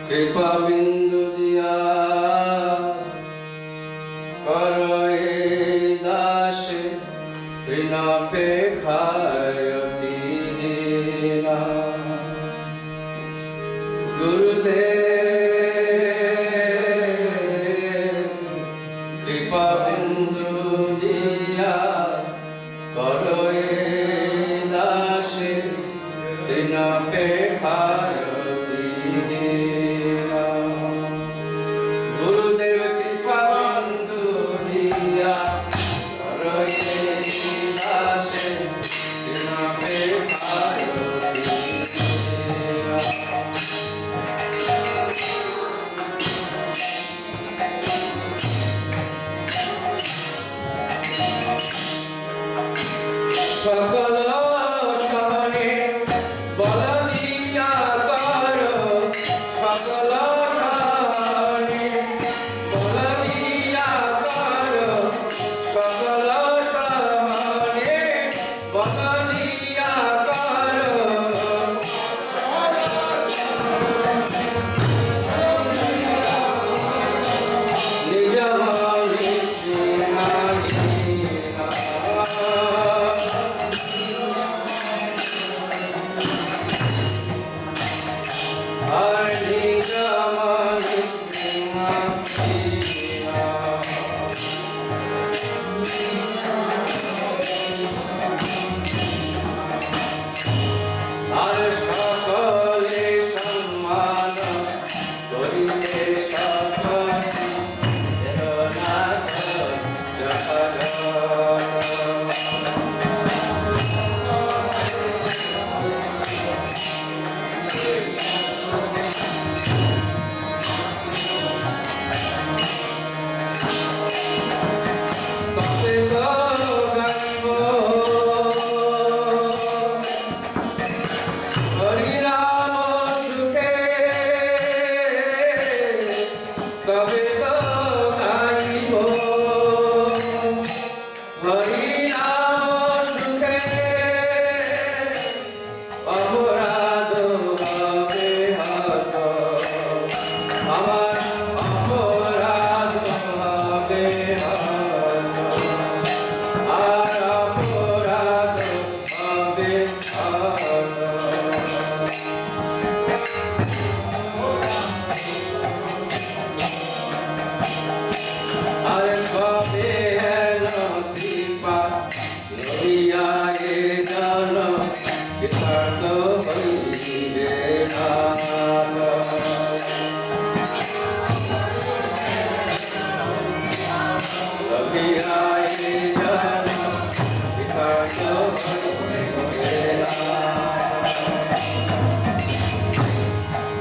कृपा बिंदु दिया करे दास तृणापेक्षायति हीना गुरुदेव कृपा बिंदु दिया करे दास तृणापेक्षायति सकल सहने बल दिया करो सकल सहने बल दिया करो सकल सहने बल दिया करो निज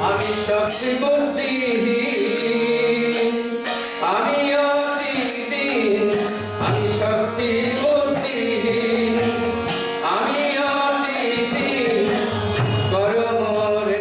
मानि शक्ति बुद्धिहीन আমি অতি দীন আমি শক্তি বুদ্ধিহীন আমি অতি দীন কর মোরে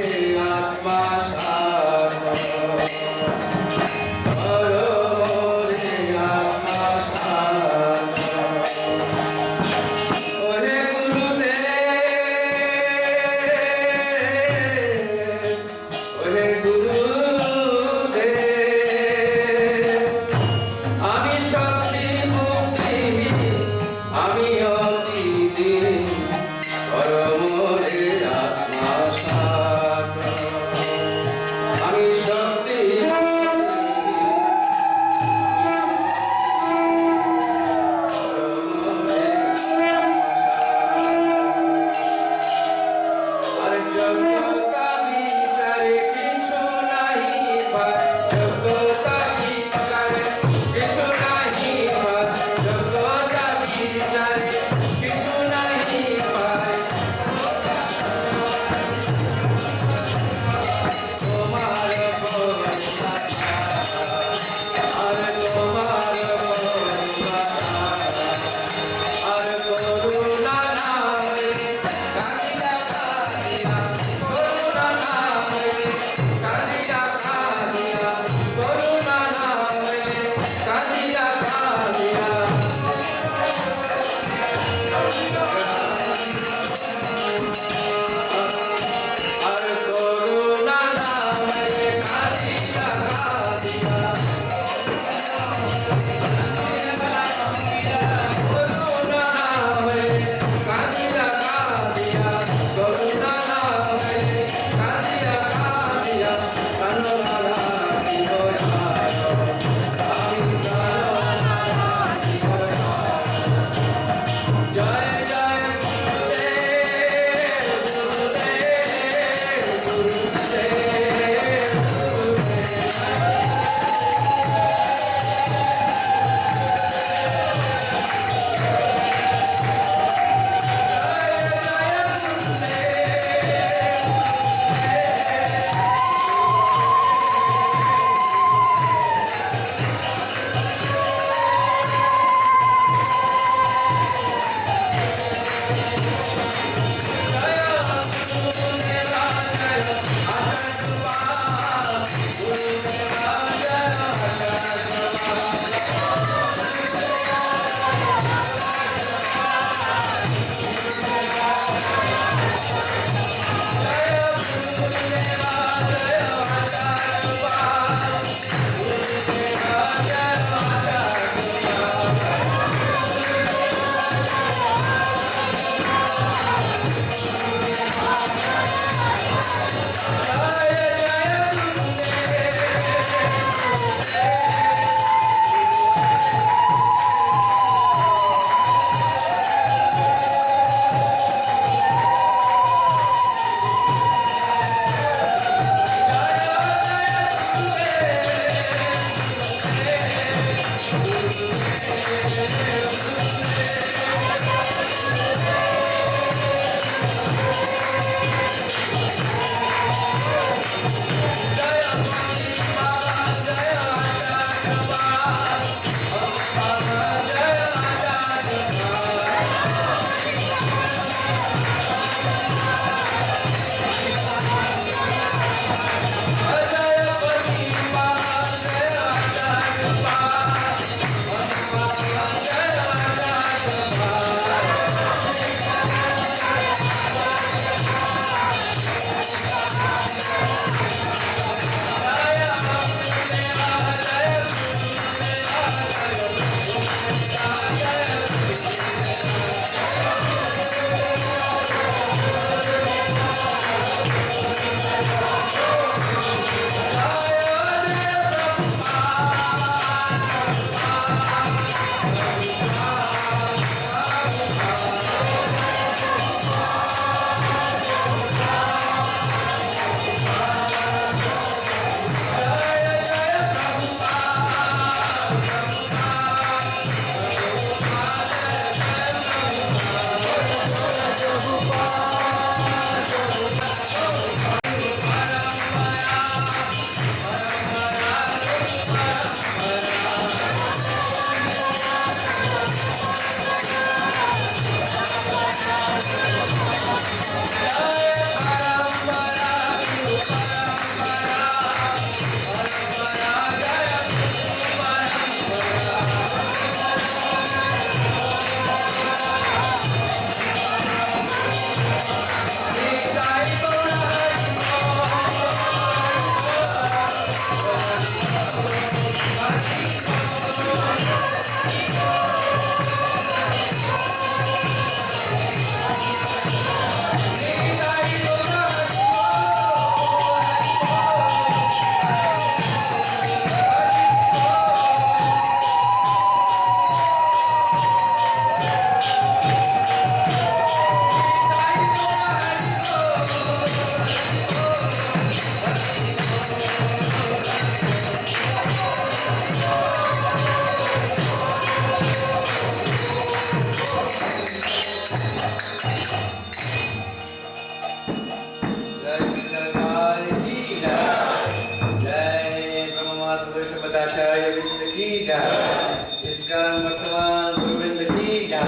जय। इस्कॉन वर्तमान गुरुवृंद की जय।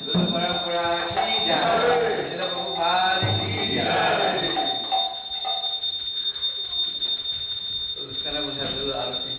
गुरु परंपरा की जय। श्रील प्रभुपाद की जय। तो इसका नाम है आरती।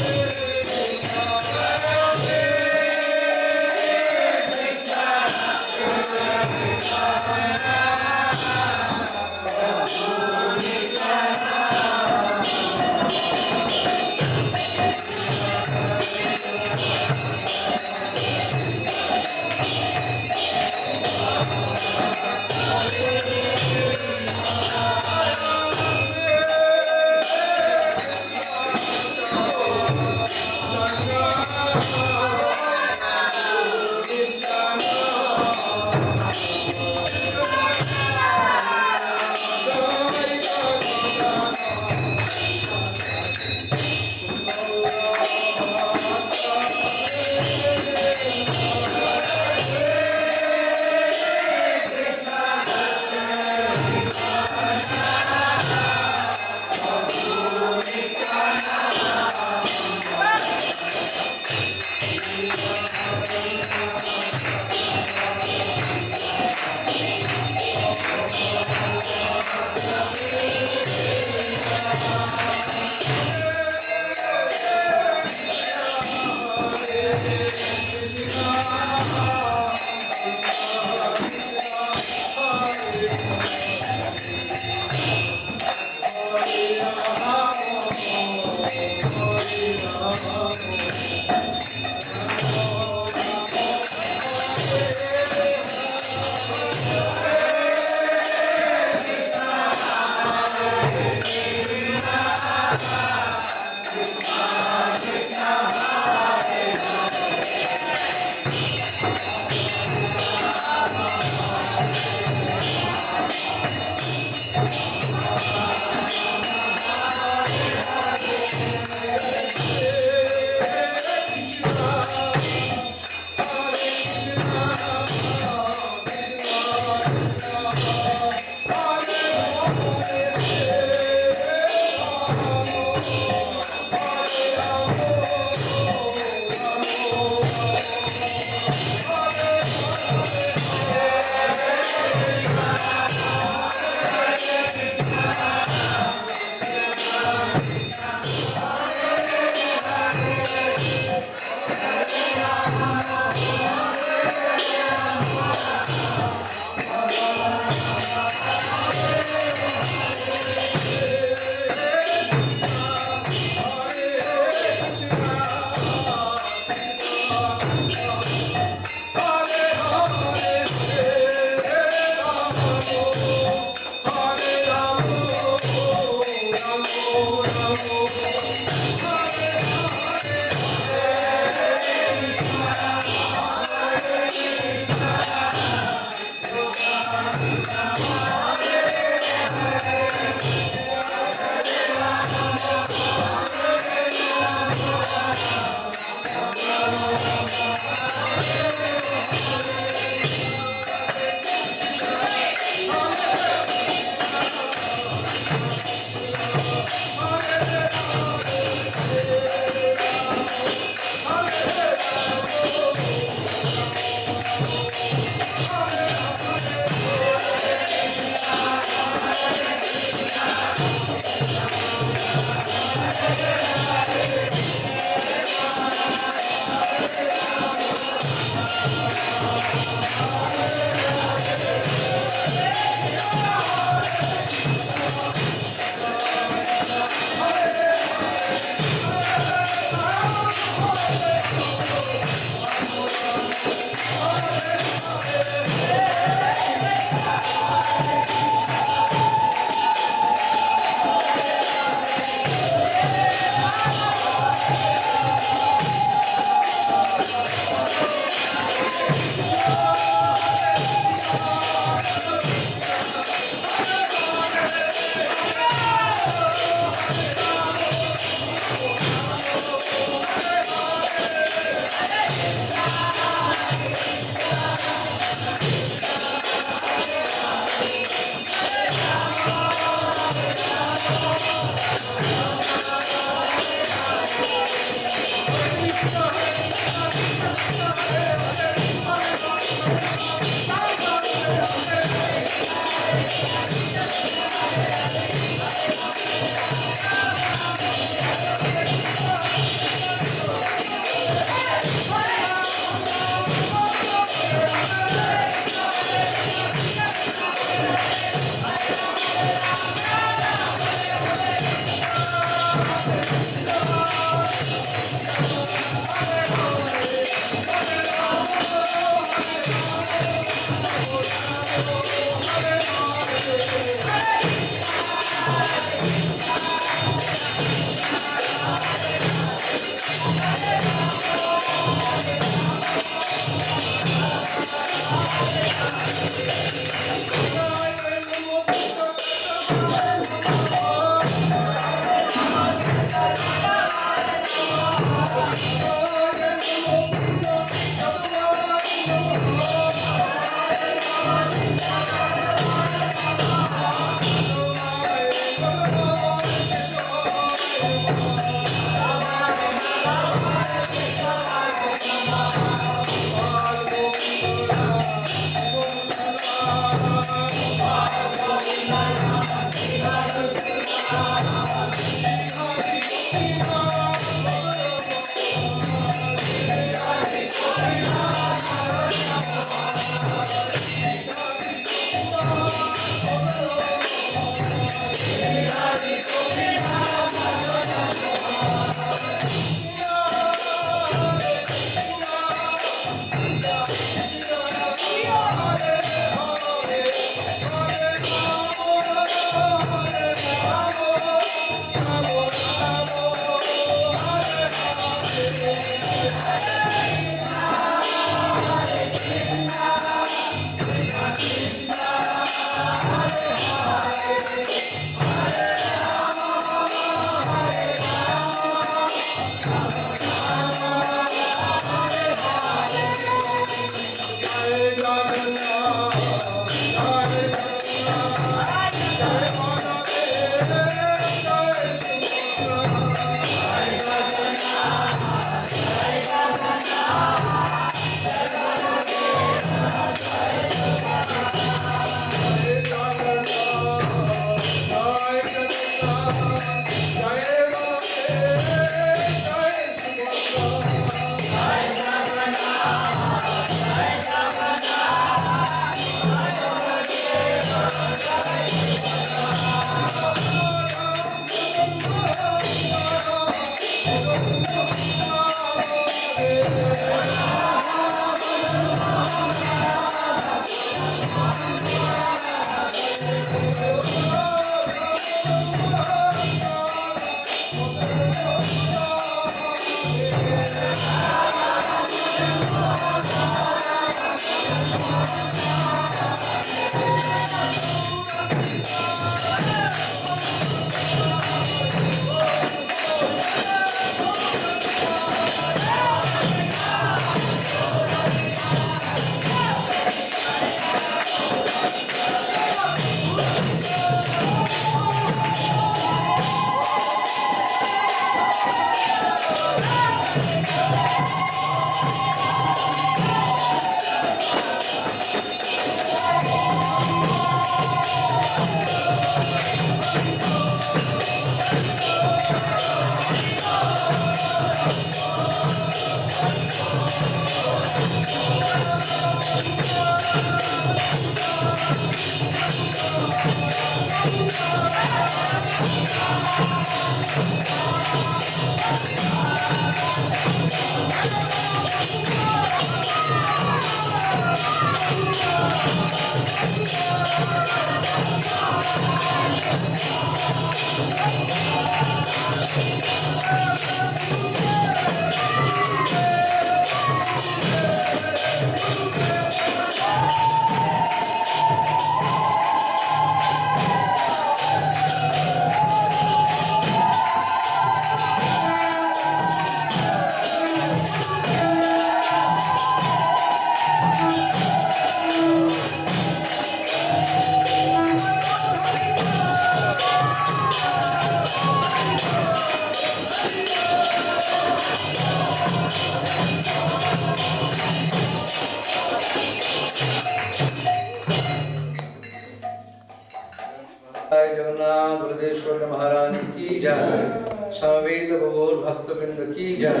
जगन्नाथ बलदेश्वर महारानी की जय। समवेत गौर भक्तवृंद की जय।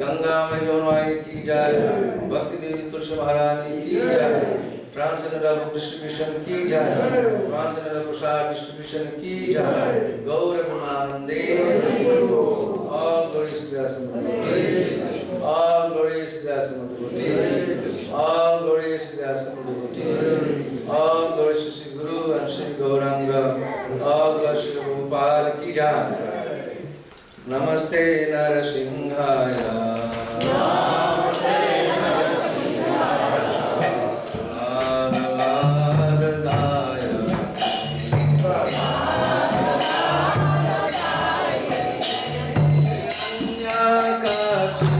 गंगा में जमुनाई की जय। भक्ति देवी तुलसी महारानी की जय। ट्रांसजेंडर डिस्ट्रीब्यूशन की जय। ट्रांसजेंडर प्रसाद डिस्ट्रीब्यूशन की जय। गौर ब्रह्मानंदे all glories to the assembled, all glories to the assembled, all glories to the assembled, all glories to Sri Guru and Sri Gauranga, all glories to Prabhupada ki jai. Namaste Narasimhaya. Ka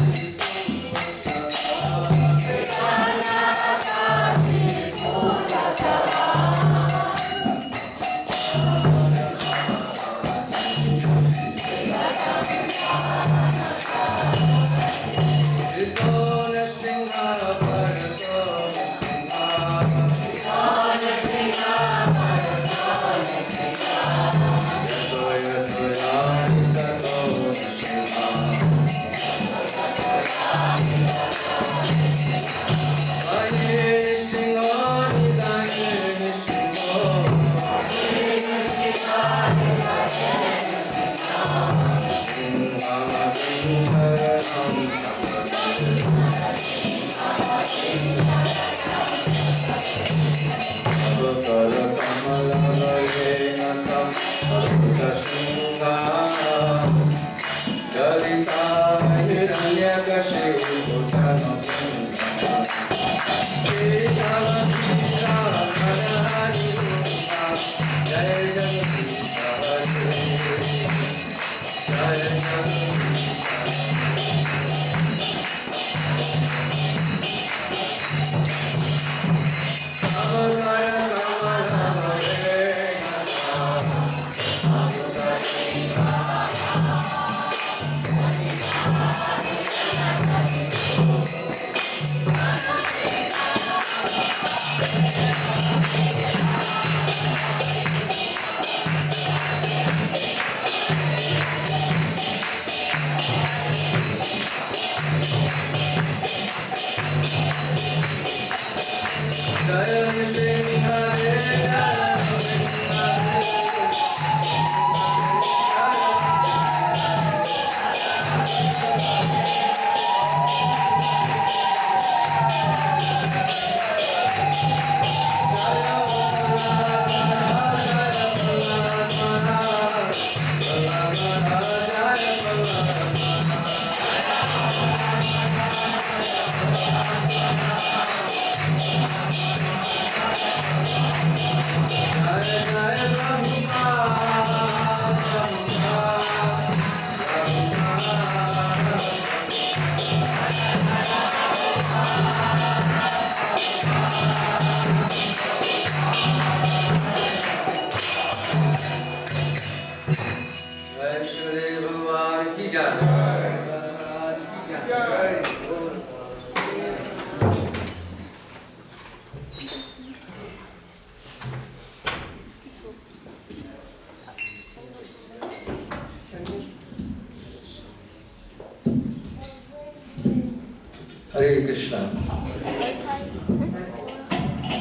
Hare Krishna.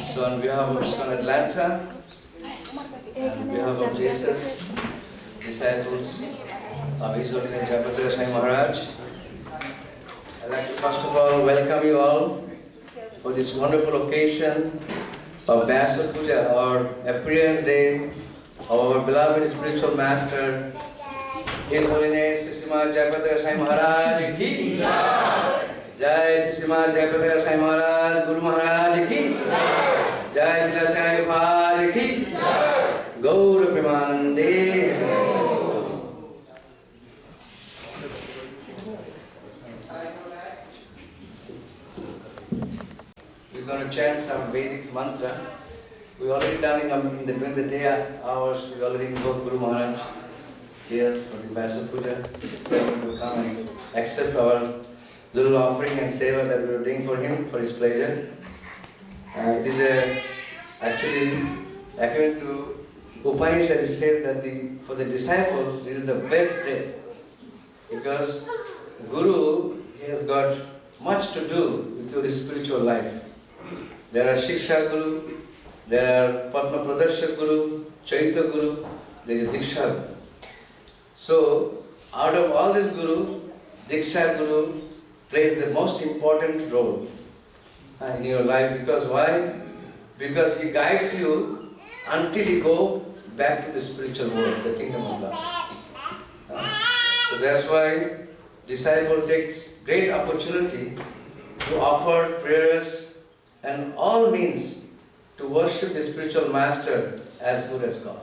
So on behalf of Iskcon Atlanta, on behalf of Jesus, disciples of His Holiness Jayapataka Maharaj, I'd like to first of all welcome you all for this wonderful occasion of Vayasa-puja, our appearance day of our beloved spiritual master, His Holiness Srimad Jayapataka Maharaj ki Jai Srimad Jayapataka Maharaj Guru Maharaj ki Jai Srila Jayapataka ki Gaur Premanande. We're going to chant some Vedic mantra. We already done during the day hours. We already invoked Guru Maharaj here for the Vayasa-puja. So we will come and accept our little offering and seva that we are doing for him, for his pleasure. It is actually, according to Upanishad, it says that for the disciple, this is the best day. Because Guru, he has got much to do with your spiritual life. There are Shiksha Guru, there are Padma Pradarshak Guru, Chaitya Guru, there is a Diksha Guru. So, out of all this Guru, Diksha Guru plays the most important role in your life. Because why? Because he guides you until you go back to the spiritual world, the kingdom of love. So that's why disciple takes great opportunity to offer prayers and all means to worship the spiritual master as good as God.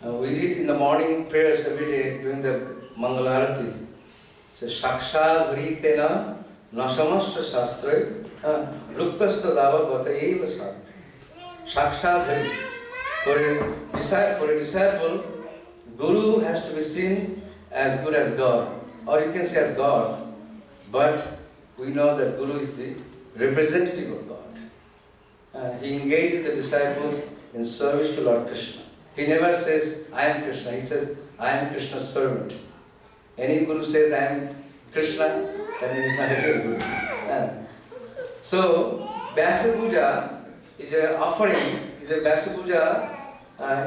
We read in the morning prayers every day during the Mangalarati. So Shaksha Vritena Nasamascha Shastra Ruktasta Dava Bhatayeva Sa. Shaksha Vrit. For a disciple, Guru has to be seen as good as God. Or you can say as God. But we know that Guru is the representative of God. He engages the disciples in service to Lord Krishna. He never says, I am Krishna. He says, I am Krishna's servant. Any Guru says, I am Krishna, then he is not a real Guru. So, Vayasa-puja is an offering, is a Vayasa-puja,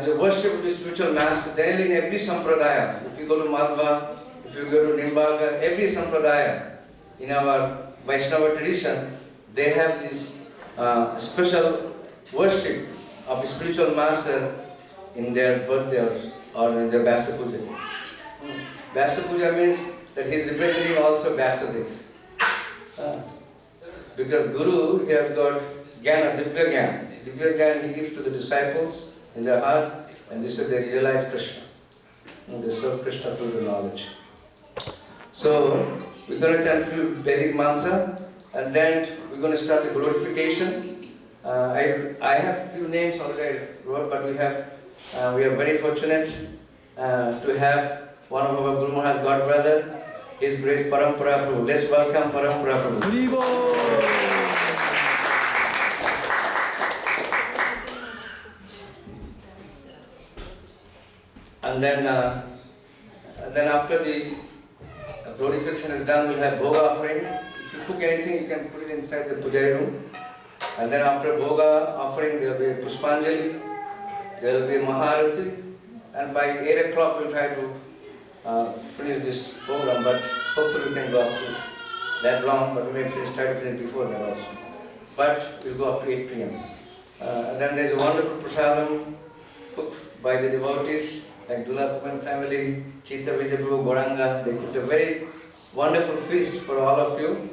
is a worship of the spiritual master. Then in every sampradaya, if you go to Madhva, if you go to Nimbaka, every sampradaya in our Vaishnava tradition, they have this special worship of the spiritual master in their birthday or in their Vayasa-puja. Vayasa-puja means that he is representing also Vasudev. Because Guru, he has got Jnana, Divya Jnana. Divya Jnana he gives to the disciples in their heart, and this is they realize Krishna. And they serve Krishna through the knowledge. So, we're going to chant a few Vedic mantra, and then we're going to start the glorification. I have few names already wrote, but we are very fortunate to have one of our Guru Maharaj God brother, His Grace Parampara Prabhu. Let's welcome Parampara Prabhu. And then after the glorification is done, we'll have Bhoga offering. If you cook anything, you can put it inside the Pujari room. And then after Bhoga offering, there will be a Pushpanjali, there will be a Maharati, and by 8 o'clock we'll try to finish this program, but hopefully we can go up to that long, but we may try to finish before that also. But we'll go up to 8 p.m. And then there's a wonderful prasadam cooked by the devotees, like Dulapman family, Chita Vijayaprabhu, Goranga. They cooked a very wonderful feast for all of you,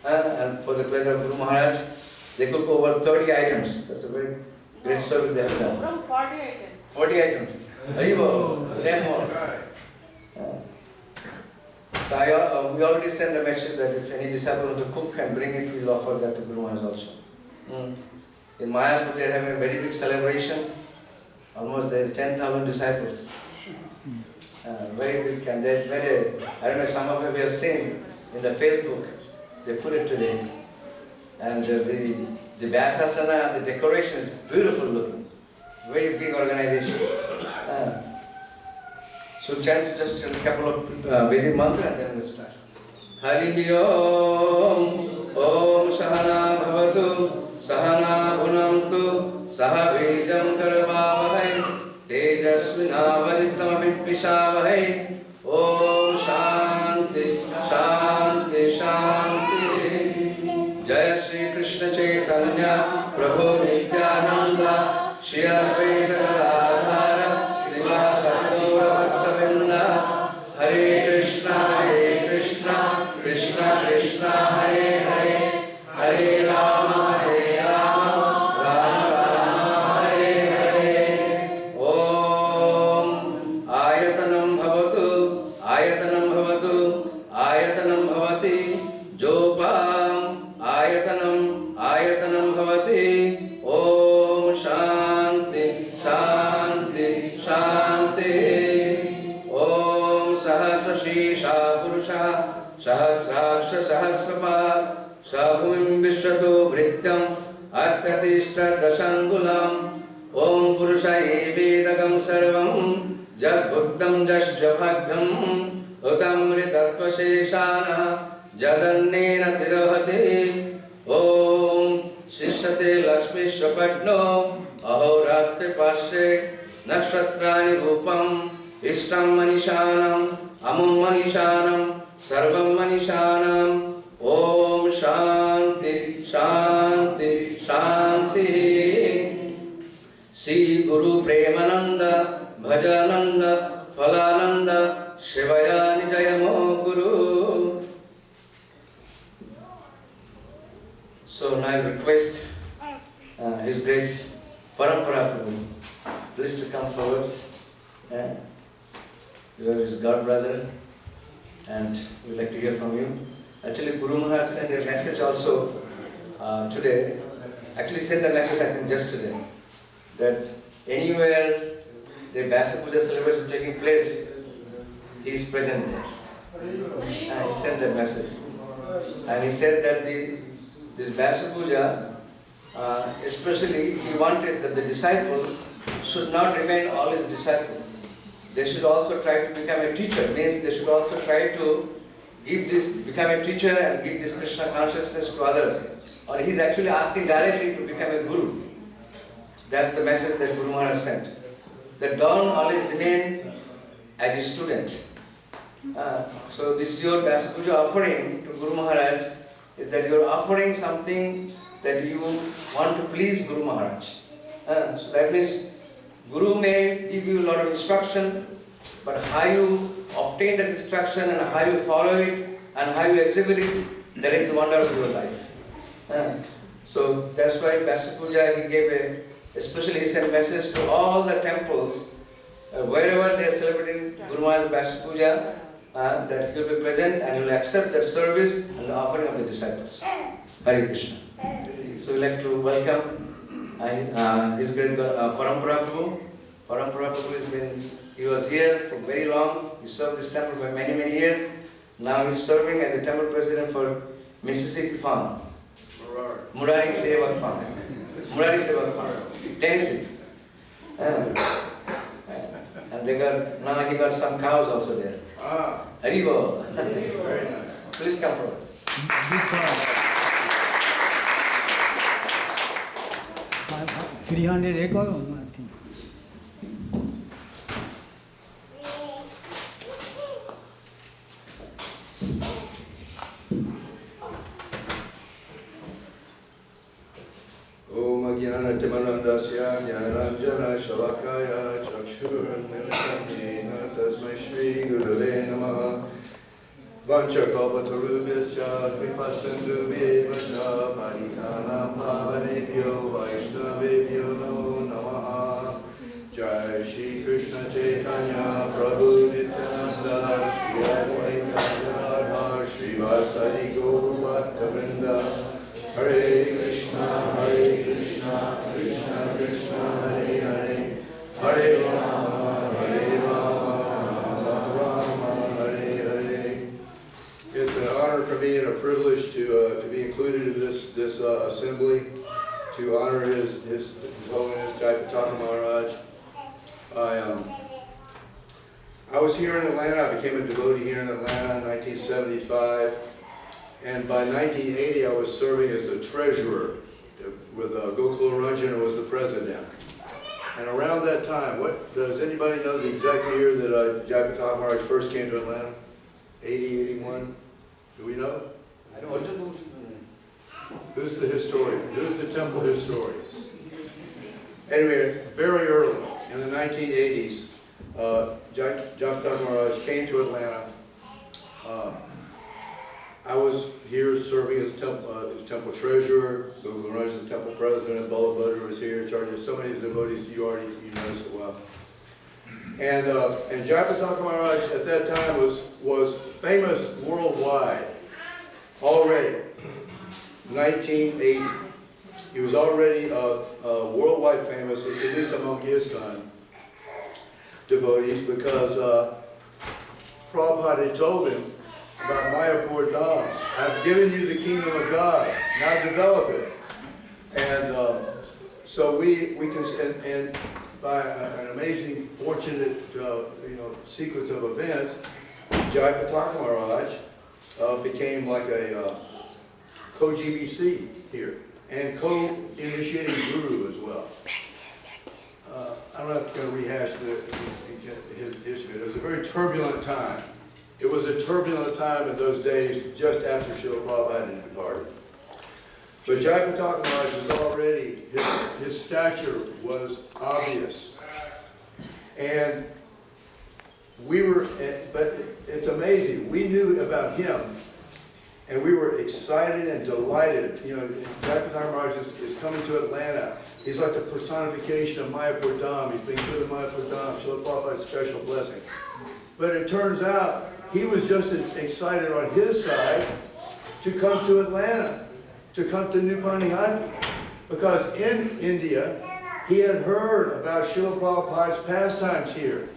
and for the pleasure of Guru Maharaj. They cook over 30 items. That's a very great service they have done. 40 items. 40 items. Haribo, 10 more. So we already sent a message that if any disciple wants to cook and bring it, we'll offer that to Guru Maharaj also. In Mayapur, they're having a very big celebration. Almost there's 10,000 disciples. Very big, and they're very, I don't know, some of you have seen in the Facebook, they put it today. And the Vyasasana, the decoration is beautiful looking. Very big organization. So chant just a couple of Vedic mantra and then we'll start. Hari Om, Om Sahana Bhavatu, Sahana Bhunamtu, Sahabhijam Karvavahai, Tejasvina Vadittam Vidvishavahai, Om Shanti, Shanti, Shanti. Jai Sri Krishna Chaitanya, Prabhu Nityananda, Shri Advaita Gadadhara, Siva Sadguru Bhaktavinda, Hare Krishna, Krishna Krishna, Hare Hare, Hare Rama, Rama Rama, Hare Hare. Om Ayatanam Bhavatu, Ayatanam Bhavatu, Ayatanam Bhavati, Jopam, Ayatanam, Ayatanam Bhavati, Om Shanti, Shanti, Shanti. Om Sahasra Shisha Purusha, Sahasraksha Sahasrapad, Sabhumim Vishwatu Vrityam, Arkatishta Dashangulam, Om Purushaye Vedagam Sarvam, Jad Bhuddham Jasya Bhagyam, Utamritatva Sheshana, Jadannena Tirohati, Om Shishyate Lakshmi Shapatno, Ahoratre Pashe, Nakshatrani Rupam, Ishtam Manishanam, Amum Manishanam, Sarvam Manishanam, Om Shanti, Shanti, Shanti. Sri Guru Premananda, Bhajananda, Phalananda, Shivaya Nijayamo Guru. So now I request His Grace Parampara Prabhu, please to come forward. You are his God brother, and we'd like to hear from you. Actually, Guru Maharaj sent a message also today. Actually sent a message, I think, just today, that anywhere the Vayasa-puja celebration taking place, he is present there. And he sent that message. And he said that this Vayasa-puja, especially he wanted that the disciple should not remain always disciple. They should also try to become a teacher. Means they should also try to become a teacher and give this Krishna consciousness to others. Or he is actually asking directly to become a guru. That's the message that Guru Maharaj sent. That don't always remain as a student. So this your Vayasa-puja offering to Guru Maharaj is that you are offering something that you want to please Guru Maharaj. So that means Guru may give you a lot of instruction, but how you obtain that instruction and how you follow it and how you execute it, that is the wonder of your life. So that's why Vayasa-puja, he gave especially he sent message to all the temples, wherever they are celebrating Guru Maharaj Vayasa-puja, that he will be present and he will accept their service and the offering of the disciples. Hare Krishna. So we like to welcome His great Parampara Prabhu. Parampara Prabhu he was here for very long. He served this temple for many, many years. Now he is serving as the temple president for Mississippi Farm. Murari Sevak Farm. Murari Sevak Farm. Tennessee. And now he got some cows also there. Haribo. Very nice. Please come forward. 300 acres. Om Jnana-timanandasya Jnana-ranjana Shalakaya Chakshur-milakam-yena Tasmai Shri Gurave Namaha Vancha-kalpatarubhyascha Kripa-sindhu-vyeva-cha Paritanam Pavanebhyo Vaishnavebhyo Namo Namaha Jai Shri Krishna Chaitanya Prabhu Nityananda Shri Advaita Gadadhar Shri Vasadi Gaur Bhakta-vrinda Hare Krishna, Krishna Krishna, Hare Hare, Hare Rama, Rama Rama, Hare Hare. It's an honor for me and a privilege to be included in this assembly, to honor His Holiness Jayapataka Maharaj. I was here in Atlanta. I became a devotee here in Atlanta in 1975. And by 1980, I was serving as the treasurer with Gokula Ranjan was the president. And around that time, does anybody know the exact year that Jayapataka Maharaj first came to Atlanta? 80, 81? Do we know? I don't know. Who's the historian? Who's the temple historian? Anyway, very early in the 1980s, Jayapataka Maharaj came to Atlanta. I was here serving as temple treasurer. Gokula Ranjan, the temple president. Ballabhadra was here, in charge of so many devotees you know so well. And Jayapataka Maharaj at that time was famous worldwide already. 1980, he was already worldwide famous, at least among Iskcon devotees, because Prabhupada had told him about Mayapur-dham. I've given you the kingdom of God. Now develop it. And so we can, and by an amazing, fortunate, sequence of events, Jayapataka Maharaj became like a co-GBC here and co-initiating guru as well. I'm not going to rehash his history. It was a very turbulent time. It was a turbulent time in those days, just after Srila Prabhupada had departed. But Jayapataka Maharaj was already, his stature was obvious. And but it's amazing, we knew about him, and we were excited and delighted. Jayapataka Maharaj is coming to Atlanta. He's like the personification of Mayapur-dham. He's being given Mayapur-dham, Srila Prabhupada's special blessing. But it turns out, he was just as excited on his side to come to Atlanta, to come to New Panihati, because in India, he had heard about Srila Prabhupada's pastimes here.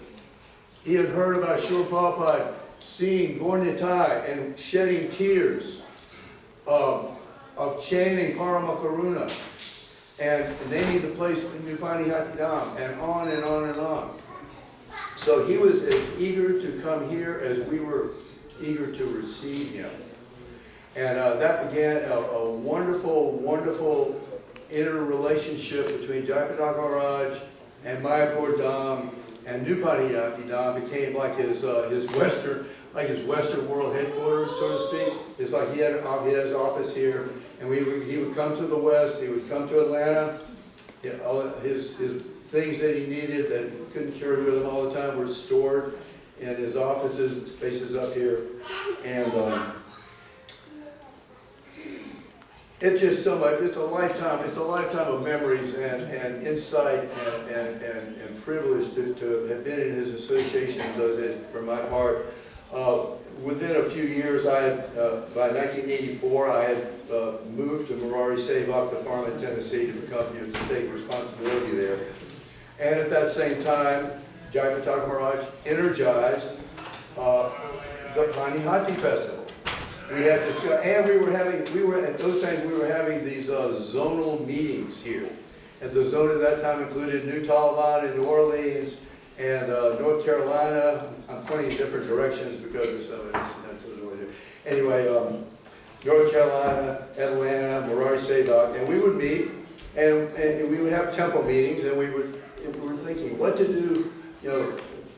He had heard about Srila Prabhupada seeing Gaur-Nitai and shedding tears of chanting Paramakaruna and naming the place New Panihati Dham, and on and on and on. So he was as eager to come here as we were eager to receive him. And that began a wonderful, wonderful interrelationship between Jayapataka Maharaj and Mayapur-dham, and New Panihati Dham became like his Western world headquarters, so to speak. It's like he had his office here, and he would come to the West, he would come to Atlanta. His things that he needed that he couldn't carry with him all the time were stored in his offices, spaces up here, and it's just so much. It's a lifetime of memories and insight and privilege to have been in his association of those days for my part. Within a few years, I had, by 1984, I had moved to Morari Sevak, the farm in Tennessee, to become to take responsibility there. And at that same time, Jayapataka Maharaj energized the Panihati Festival. We had discussed, and we were at those times we were having these zonal meetings here. And the zone at that time included New Taliban in New Orleans and North Carolina. I'm pointing in different directions because of some of this. Anyway, North Carolina, Atlanta, Morari Sevak, and we would meet, and we would have temple meetings, and we were thinking what to do,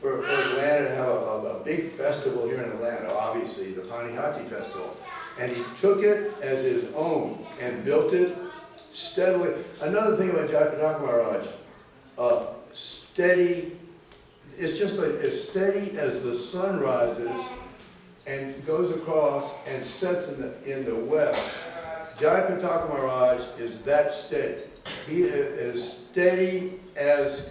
for Atlanta to have a big festival here in Atlanta, obviously, the Panihati Festival. And he took it as his own and built it steadily. Another thing about Jayapataka Maharaj, steady, it's just like as steady as the sun rises and goes across and sets in the west. Jayapataka Maharaj is that steady. He is as steady as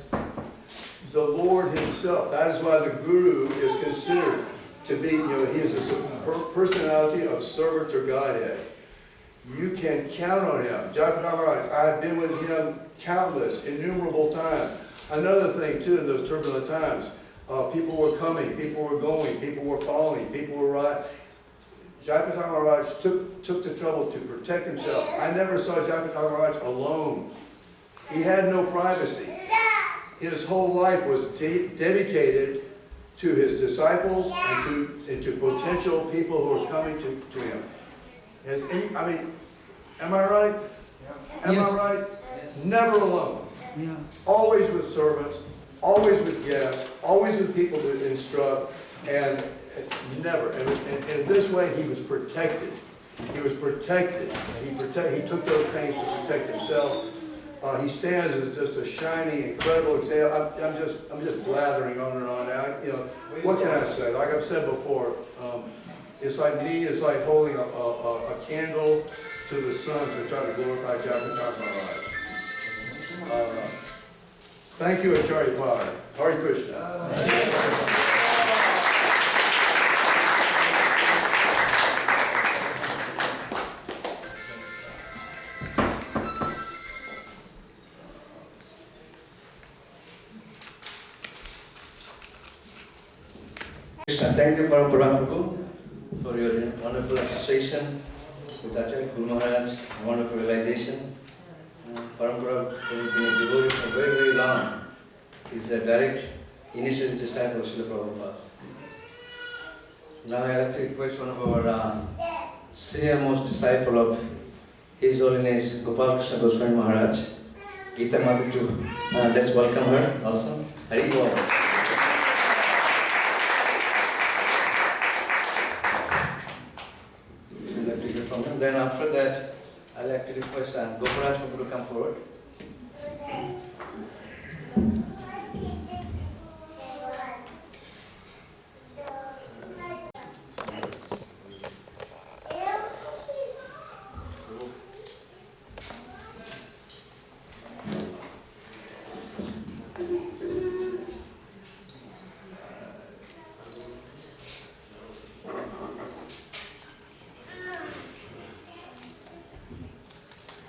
the Lord himself. That is why the Guru is considered to be, he is a personality of servant or Godhead. You can count on him. Jayapataka Maharaj, I have been with him countless, innumerable times. Another thing too, in those turbulent times, people were coming, people were going, people were falling, people were right. Jayapataka Maharaj took the trouble to protect himself. I never saw Jayapataka Maharaj alone. He had no privacy. His whole life was dedicated to his disciples and to potential people who are coming to him. Am I right? Am I right? Yes. Never alone. Yeah. Always with servants, always with guests, always with people to instruct, and never. And in this way, he was protected. He was protected. He took those pains to protect himself. He stands as just a shining, incredible example. I'm just blathering on and on. What can I say? Like I've said before, it's like holding a candle to the sun to try to glorify Jayapataka Maharaj. Thank you, Acharya-pada. Hare Krishna. Thank you, Param Prabhu, for your wonderful association with Acharya Guru Maharaj, wonderful realization. Param Prabhu has been a devotee for very, very long. He's a direct initiative disciple of Srila Prabhupada. Now I like to request one of our senior-most disciple of His Holiness Gopal Krishna Goswami Maharaj, Geeta Mata, to let's welcome her also. Hari Bol. Then after that, I'd like to request Gopalraj Prabhu to come forward.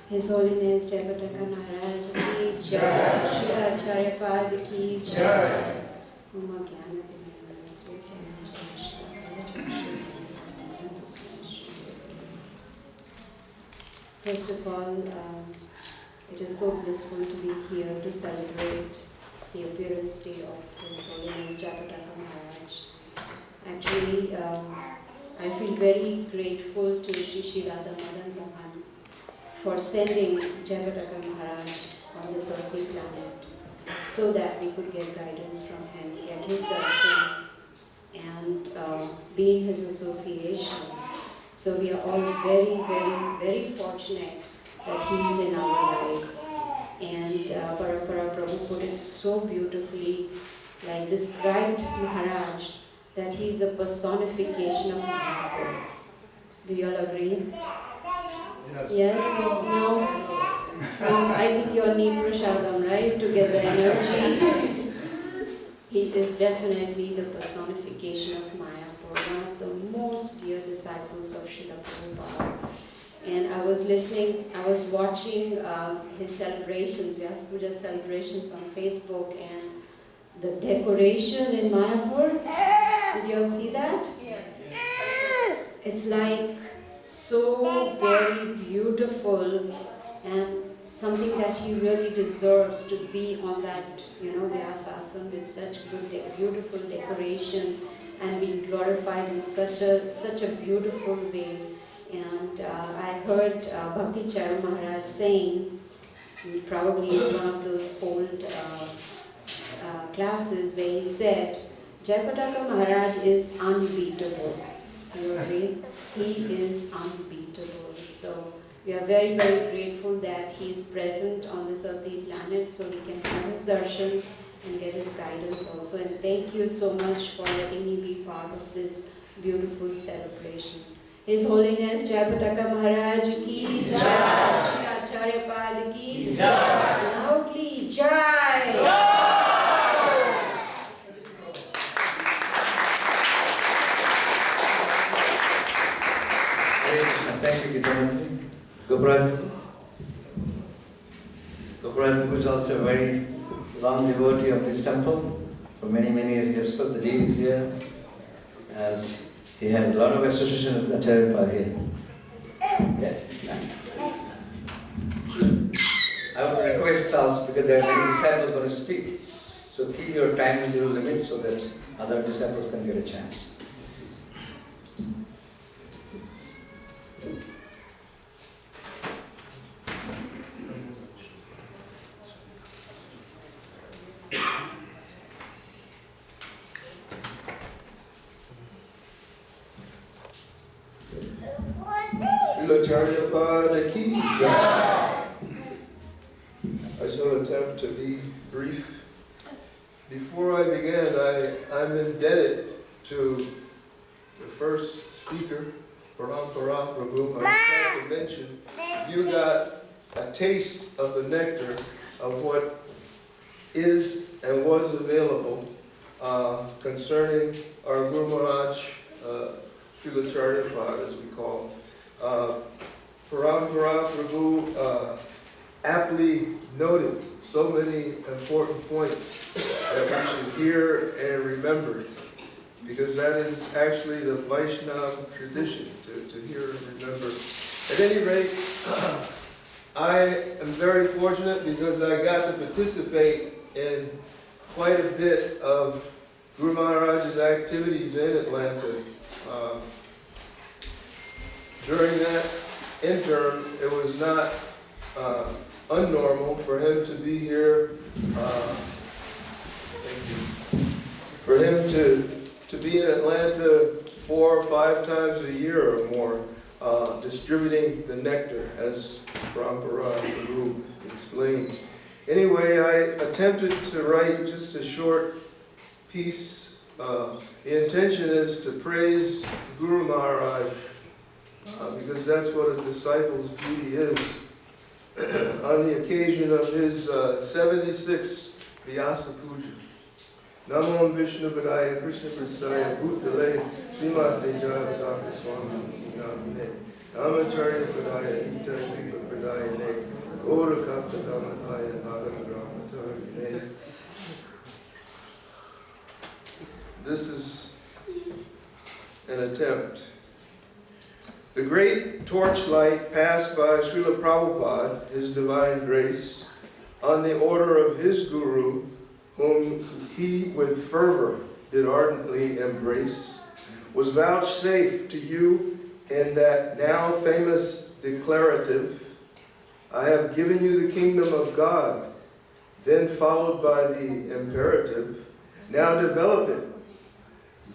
His Holiness Jayapataka Maharaj ki jai, Shri Acharya-pada ki jai. First of all, it is so blissful to be here to celebrate the appearance day of His Holiness Jayapataka Maharaj. Actually, I feel very grateful to Shri Radha Madan Mohan for sending Jayapataka Maharaj on this earthly planet so that we could get guidance from him, get his darshan, and be in his association. So we are all very, very, very fortunate that he is in our lives. And Parapara Prabhu put it so beautifully, like described Maharaj that he's the personification of Mayapur. Do you all agree? Yes? No? No, I think you all need Prashadam, right, to get the energy. He is definitely the personification of Mayapur, one of the most dear disciples of Srila Prabhupada. And I was watching his celebrations, Vayasa-puja celebrations on Facebook, and the decoration in Mayapur, did you all see that? Yes. It's like so very beautiful and something that he really deserves to be on that, Vyasasana with such good, beautiful decoration and being glorified in such a beautiful way. And I heard Bhakti Charu Maharaj saying, probably it's one of those old classes where he said, Jayapataka Maharaj is unbeatable. Do you agree? He is unbeatable. So we are very, very grateful that he is present on this earthly planet so we can have his darshan and get his guidance also. And thank you so much for letting me be part of this beautiful celebration. His Holiness Jayapataka Maharaj ki Jai, Shri Acharya Pad ki Jai, loudly Jai. Thank you, Gitamanti. Gopuraj is also a very long devotee of this temple. For many, many years he has served the deities here. And he has a lot of association with Acharya Pad here. Yeah. I would request also, because there are many disciples going to speak, so keep your time within your limit so that other disciples can get a chance. Jayapataka ki Jai. I shall attempt to be brief. Before I begin, I'm indebted to the first speaker, Parampara Prabhu. I tried to mention, you got a taste of the nectar of what is and was available concerning our Guru Maharaj, Srila Jayapataka, as we call Parampara Prabhu aptly noted so many important points that we should hear and remember, because that is actually the Vaishnava tradition, to hear and remember. At any rate, I am very fortunate because I got to participate in quite a bit of Guru Maharaj's activities in Atlanta. During that interim, it was not unnormal for him to be here, for him to be in Atlanta 4 or 5 times a year or more, distributing the nectar, as Parampara Guru explained. Anyway, I attempted to write just a short piece. The intention is to praise Guru Maharaj, because that's what a disciple's duty is. On the occasion of his 76th Vayasa-puja. Namo Vishnu Padaya Krishna Prasaya Bhutale Srimate Jayapataka Swami Namine Namacharya Padaya Nita Vipa Padaya Ne Gora Kapta Damadaya Nagaramatari. This is an attempt. The great torchlight passed by Srila Prabhupada, His Divine Grace, on the order of his Guru, whom he with fervor did ardently embrace, was vouchsafed to you in that now famous declarative, I have given you the kingdom of God, then followed by the imperative, now develop it.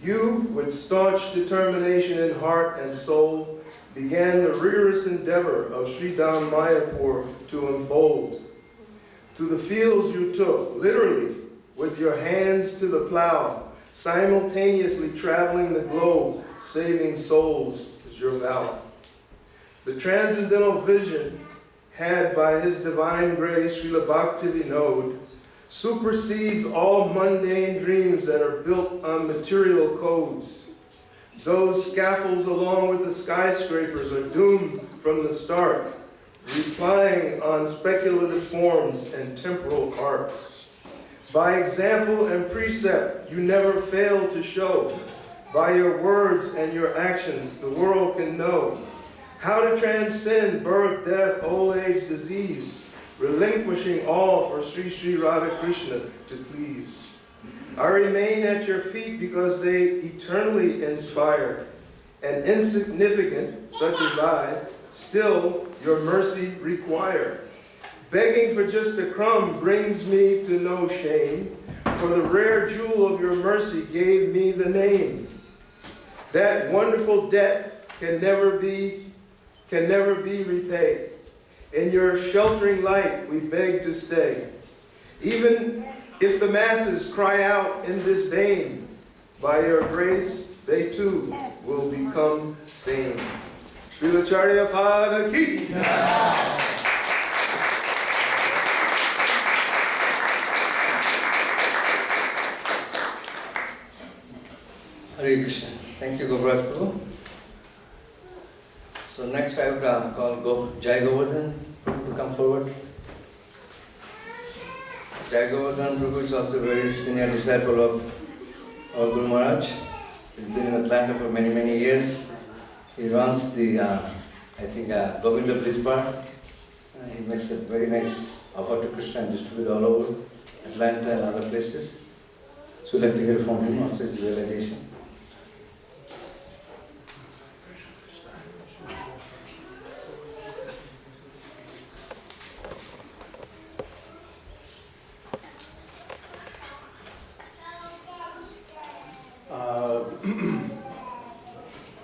You, with staunch determination in heart and soul, began the rigorous endeavor of Sri Dham Mayapur to unfold. To the fields you took, literally, with your hands to the plow, Simultaneously traveling the globe, saving souls is your valor. The transcendental vision had by His divine grace, Srila Bhaktivinoda, supersedes all mundane dreams that are built on material codes. Those scaffolds along with the skyscrapers are doomed from the start, relying on speculative forms and temporal arts. By example and precept, you never fail to show. By your words and your actions, the world can know how to transcend birth, death, old age, disease, relinquishing all for Sri Sri Radha Krishna to please. I remain at your feet because they eternally inspire, and insignificant, such as I, still your mercy require. Begging for just a crumb brings me to no shame, for the rare jewel of your mercy gave me the name. That wonderful debt can never be repaid. In your sheltering light we beg to stay. Even if the masses cry out in disdain, by your grace they too will become sane. Srila Jayapataka ki. Hare Krishna. Thank you, Gopal Prabhu. So next I would call Jai Govardhan Prabhu to come forward. Jai Govardhan Prabhu is also a very senior disciple of our Guru Maharaj. He's been in Atlanta for many, many years. He runs the, Govinda Bliss Bar. He makes a very nice offer to Krishna and distribute all over Atlanta and other places. So we'd like to hear from him also his realization.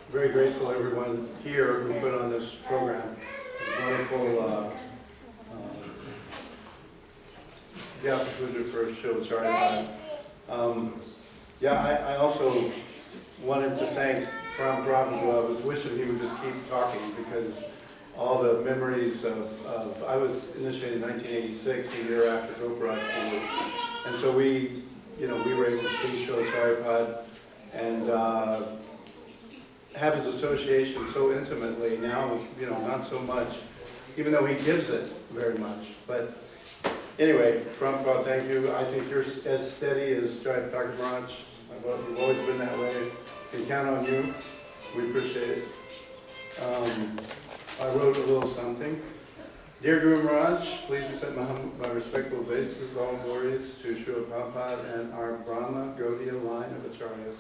Very grateful everyone here who put on this program. Wonderful Vayasa-puja for Srila Jayapataka. I also wanted to thank Ram Prabhu. I was wishing he would just keep talking because all the memories of I was initiated in 1986, a year after Gopal, and so we were able to see Srila Jayapataka and have his association so intimately. Now, not so much, even though he gives it very much. But anyway, Prabhupada, thank you. I think you're as steady as Jayapataka Maharaj. You've always been that way. Can count on you. We appreciate it. I wrote a little something. Dear Guru Maharaj, please accept my respectful obeisances, all glories to Srila Prabhupada and our Brahma Gaudiya line of Acharyas.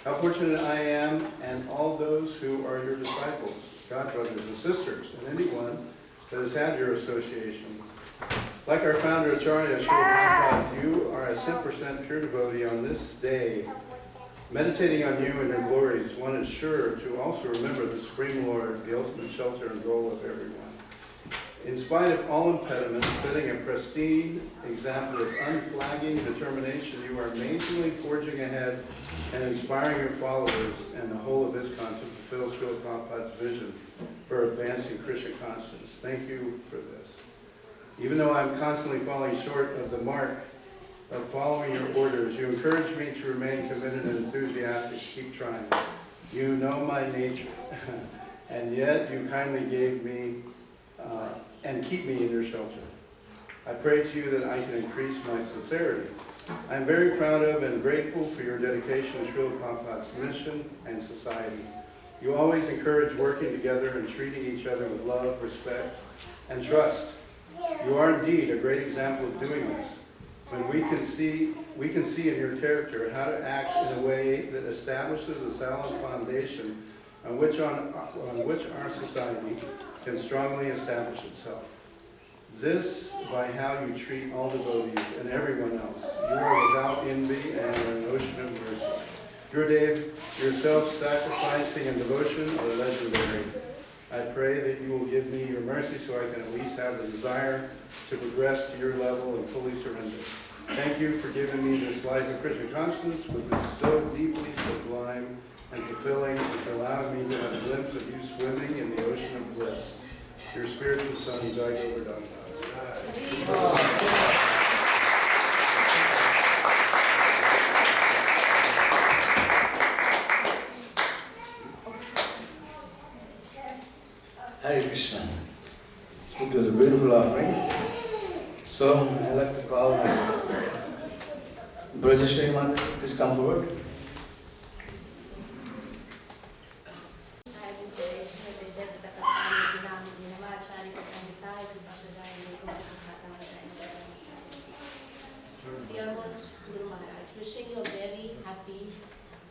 How fortunate I am, and all those who are your disciples, godbrothers and sisters, and anyone that has had your association. Like our founder Acharya, Srila Prabhupada, you are a 100% pure devotee on this day. Meditating on you and your glories, one is sure to also remember the Supreme Lord, the ultimate shelter and goal of everyone. In spite of all impediments, setting a pristine example of unflagging determination, you are amazingly forging ahead and inspiring your followers and the whole of Iskcon to fulfill Srila Prabhupada's vision for advancing Krishna consciousness. Thank you for this. Even though I'm constantly falling short of the mark of following your orders, you encourage me to remain committed and enthusiastic. Keep trying. You know my nature, and yet you kindly gave me and keep me in your shelter. I pray to you that I can increase my sincerity. I am very proud of and grateful for your dedication to Srila Prabhupada's mission and society. You always encourage working together and treating each other with love, respect, and trust. You are indeed a great example of doing this. When we can see in your character how to act in a way that establishes a solid foundation on which our society can strongly establish itself. This by how you treat all devotees and everyone else. You are without envy and an ocean of mercy. Gurudev, your self-sacrificing and devotion are legendary. I pray that you will give me your mercy so I can at least have the desire to progress to your level and fully surrender. Thank you for giving me this life of Christian conscience, which is so deeply sublime and fulfilling, and for allowing me to have a glimpse of you swimming in the ocean of bliss. Your spiritual son, Jayapataka. Hare Krishna. It was a beautiful offering. So I'd like to call Tuesday Kamada. Please come forward. Dear host Guru Maharaj, wishing you a very happy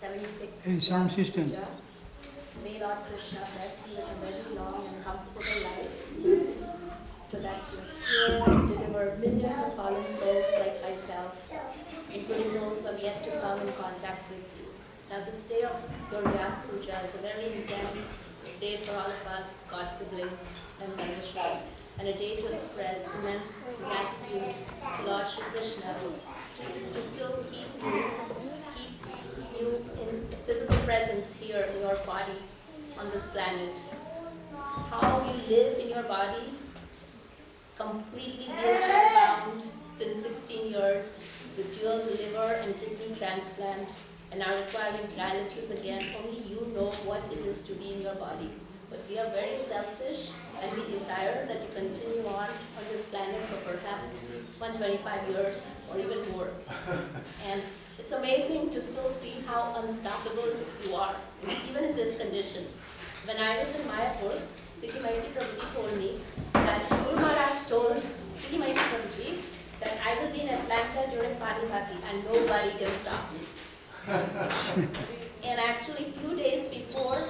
76th Hey, sound system. Puja. May Lord Krishna bless you with a very long and comfortable life, so that you cure and deliver millions of fallen souls like myself, including those who have yet to come in contact with you. Now, this day of your Vayasa-puja is a very intense day for all of us, God's siblings and well-wishers, and a day to express immense gratitude to Lord Shri Krishna to still keep you in physical presence here in your body on this planet. How you live in your body, completely wheelchair-bound since 16 years with dual liver and kidney transplant, and now requiring dialysis again. Only you know what it is to be in your body. But we are very selfish, and we desire that you continue on this planet for perhaps 125 years or even more. And it's amazing to still see how unstoppable you are, even in this condition. When I was in Mayapur, Siddhi Maiti Prabhuji told me that Guru Maharaj told Siddhi Maiti Prabhuji that I will be in Atlanta during Padipati and nobody can stop me. And actually, a few days before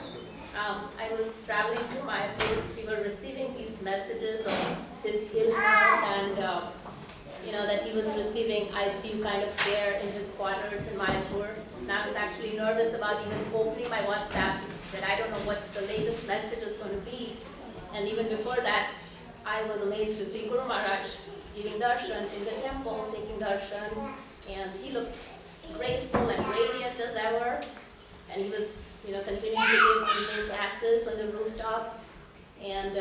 I was traveling through Mayapur, we were receiving these messages of his ill health and that he was receiving ICU kind of care in his quarters in Mayapur. And I was actually nervous about even opening my WhatsApp, that I don't know what the latest message is going to be. And even before that, I was amazed to see Guru Maharaj giving darshan in the temple, taking darshan, and he looked graceful and radiant as ever. And he was, continuing to give evening classes on the rooftop and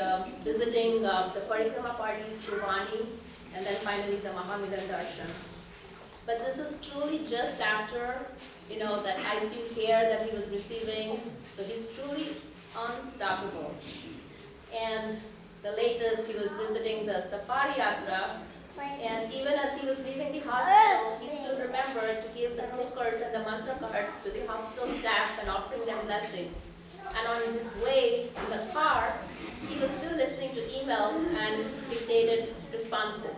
visiting the parikrama parties through Vani, and then finally the Mahamilan darshan. But this is truly just after, that ICU care that he was receiving. So he's truly unstoppable. And the latest, he was visiting the Safari Yatra, and even as he was leaving the hospital, he still remembered to give the clickers and the mantra cards to the hospital staff and offering them blessings. And on his way in the car, he was still listening to emails and dictated responses.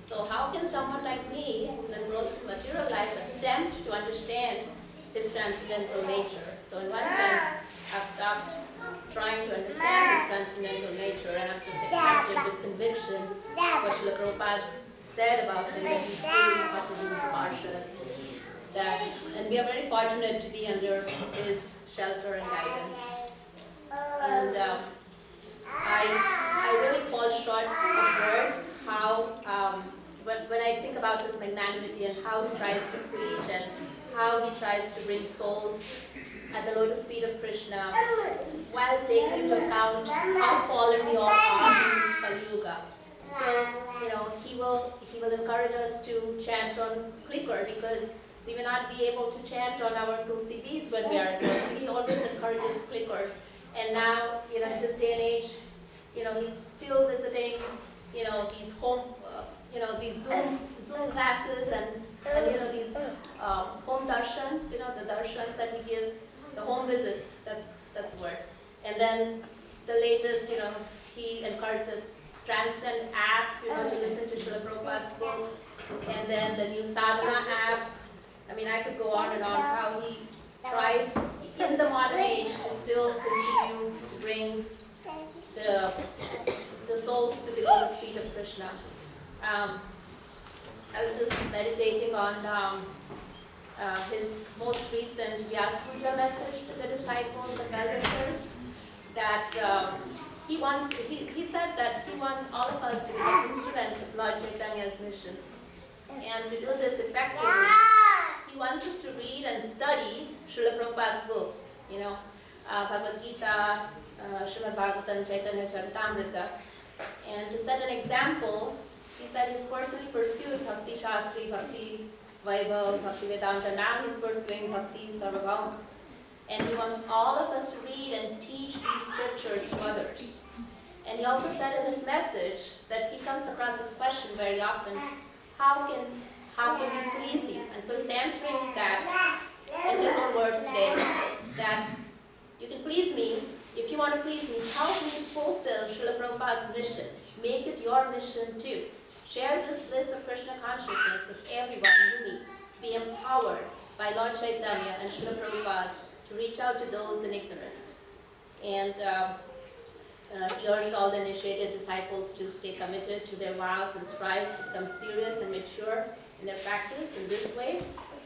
So how can someone like me, who's engrossed in material life, attempt to understand his transcendental nature? So in one sense, I've stopped trying to understand his transcendental nature, and I've just accepted with conviction what Srila Prabhupada said about him, that he's truly Mahaprabhu's Marsha. And we are very fortunate to be under his shelter and guidance. And I really fall short of words how, when I think about his magnanimity and how he tries to preach and how he tries to bring souls at the lotus feet of Krishna, while taking into account how fallen we all are in this Kali Yuga. So, he will encourage us to chant on clicker, because we may not be able to chant on our Tulsi beads when we are at work. He always encourages clickers. And now, in this day and age, he's still visiting, these home, these Zoom classes and these home darshans, the darshans that he gives, the home visits, that's word. And then the latest, he encouraged the Transcend app, to listen to Srila Prabhupada's books, and then the new Sadhana app. I mean, I could go on and on how he tries in the modern age to still continue to bring the souls to the lotus feet of Krishna. I was just meditating on his most recent Vayasa-puja message to the disciples, the well-wishers, that he said that he wants all of us to become instruments of Lord Chaitanya's mission. And to do this effectively, he wants us to read and study Srila Prabhupada's books, Bhagavad Gita, Srimad Bhagavatam, Chaitanya Charitamrita. And to set an example, he said he's personally pursued Bhakti Shastri, Bhakti Vaibhav, Bhakti Vedanta. Now he's pursuing Bhakti Sarvabhauma. And he wants all of us to read and teach these scriptures to others. And he also said in his message that he comes across this question very often, how can we please you? And so he's answering that in his own words today, that you can please me. If you want to please me, help me fulfill Srila Prabhupada's mission. Make it your mission too. Share this bliss of Krishna consciousness with everyone you meet. Be empowered by Lord Chaitanya and Srila Prabhupada to reach out to those in ignorance. And he urged all the initiated disciples to stay committed to their vows and strive to become serious and mature in their practice. In this way,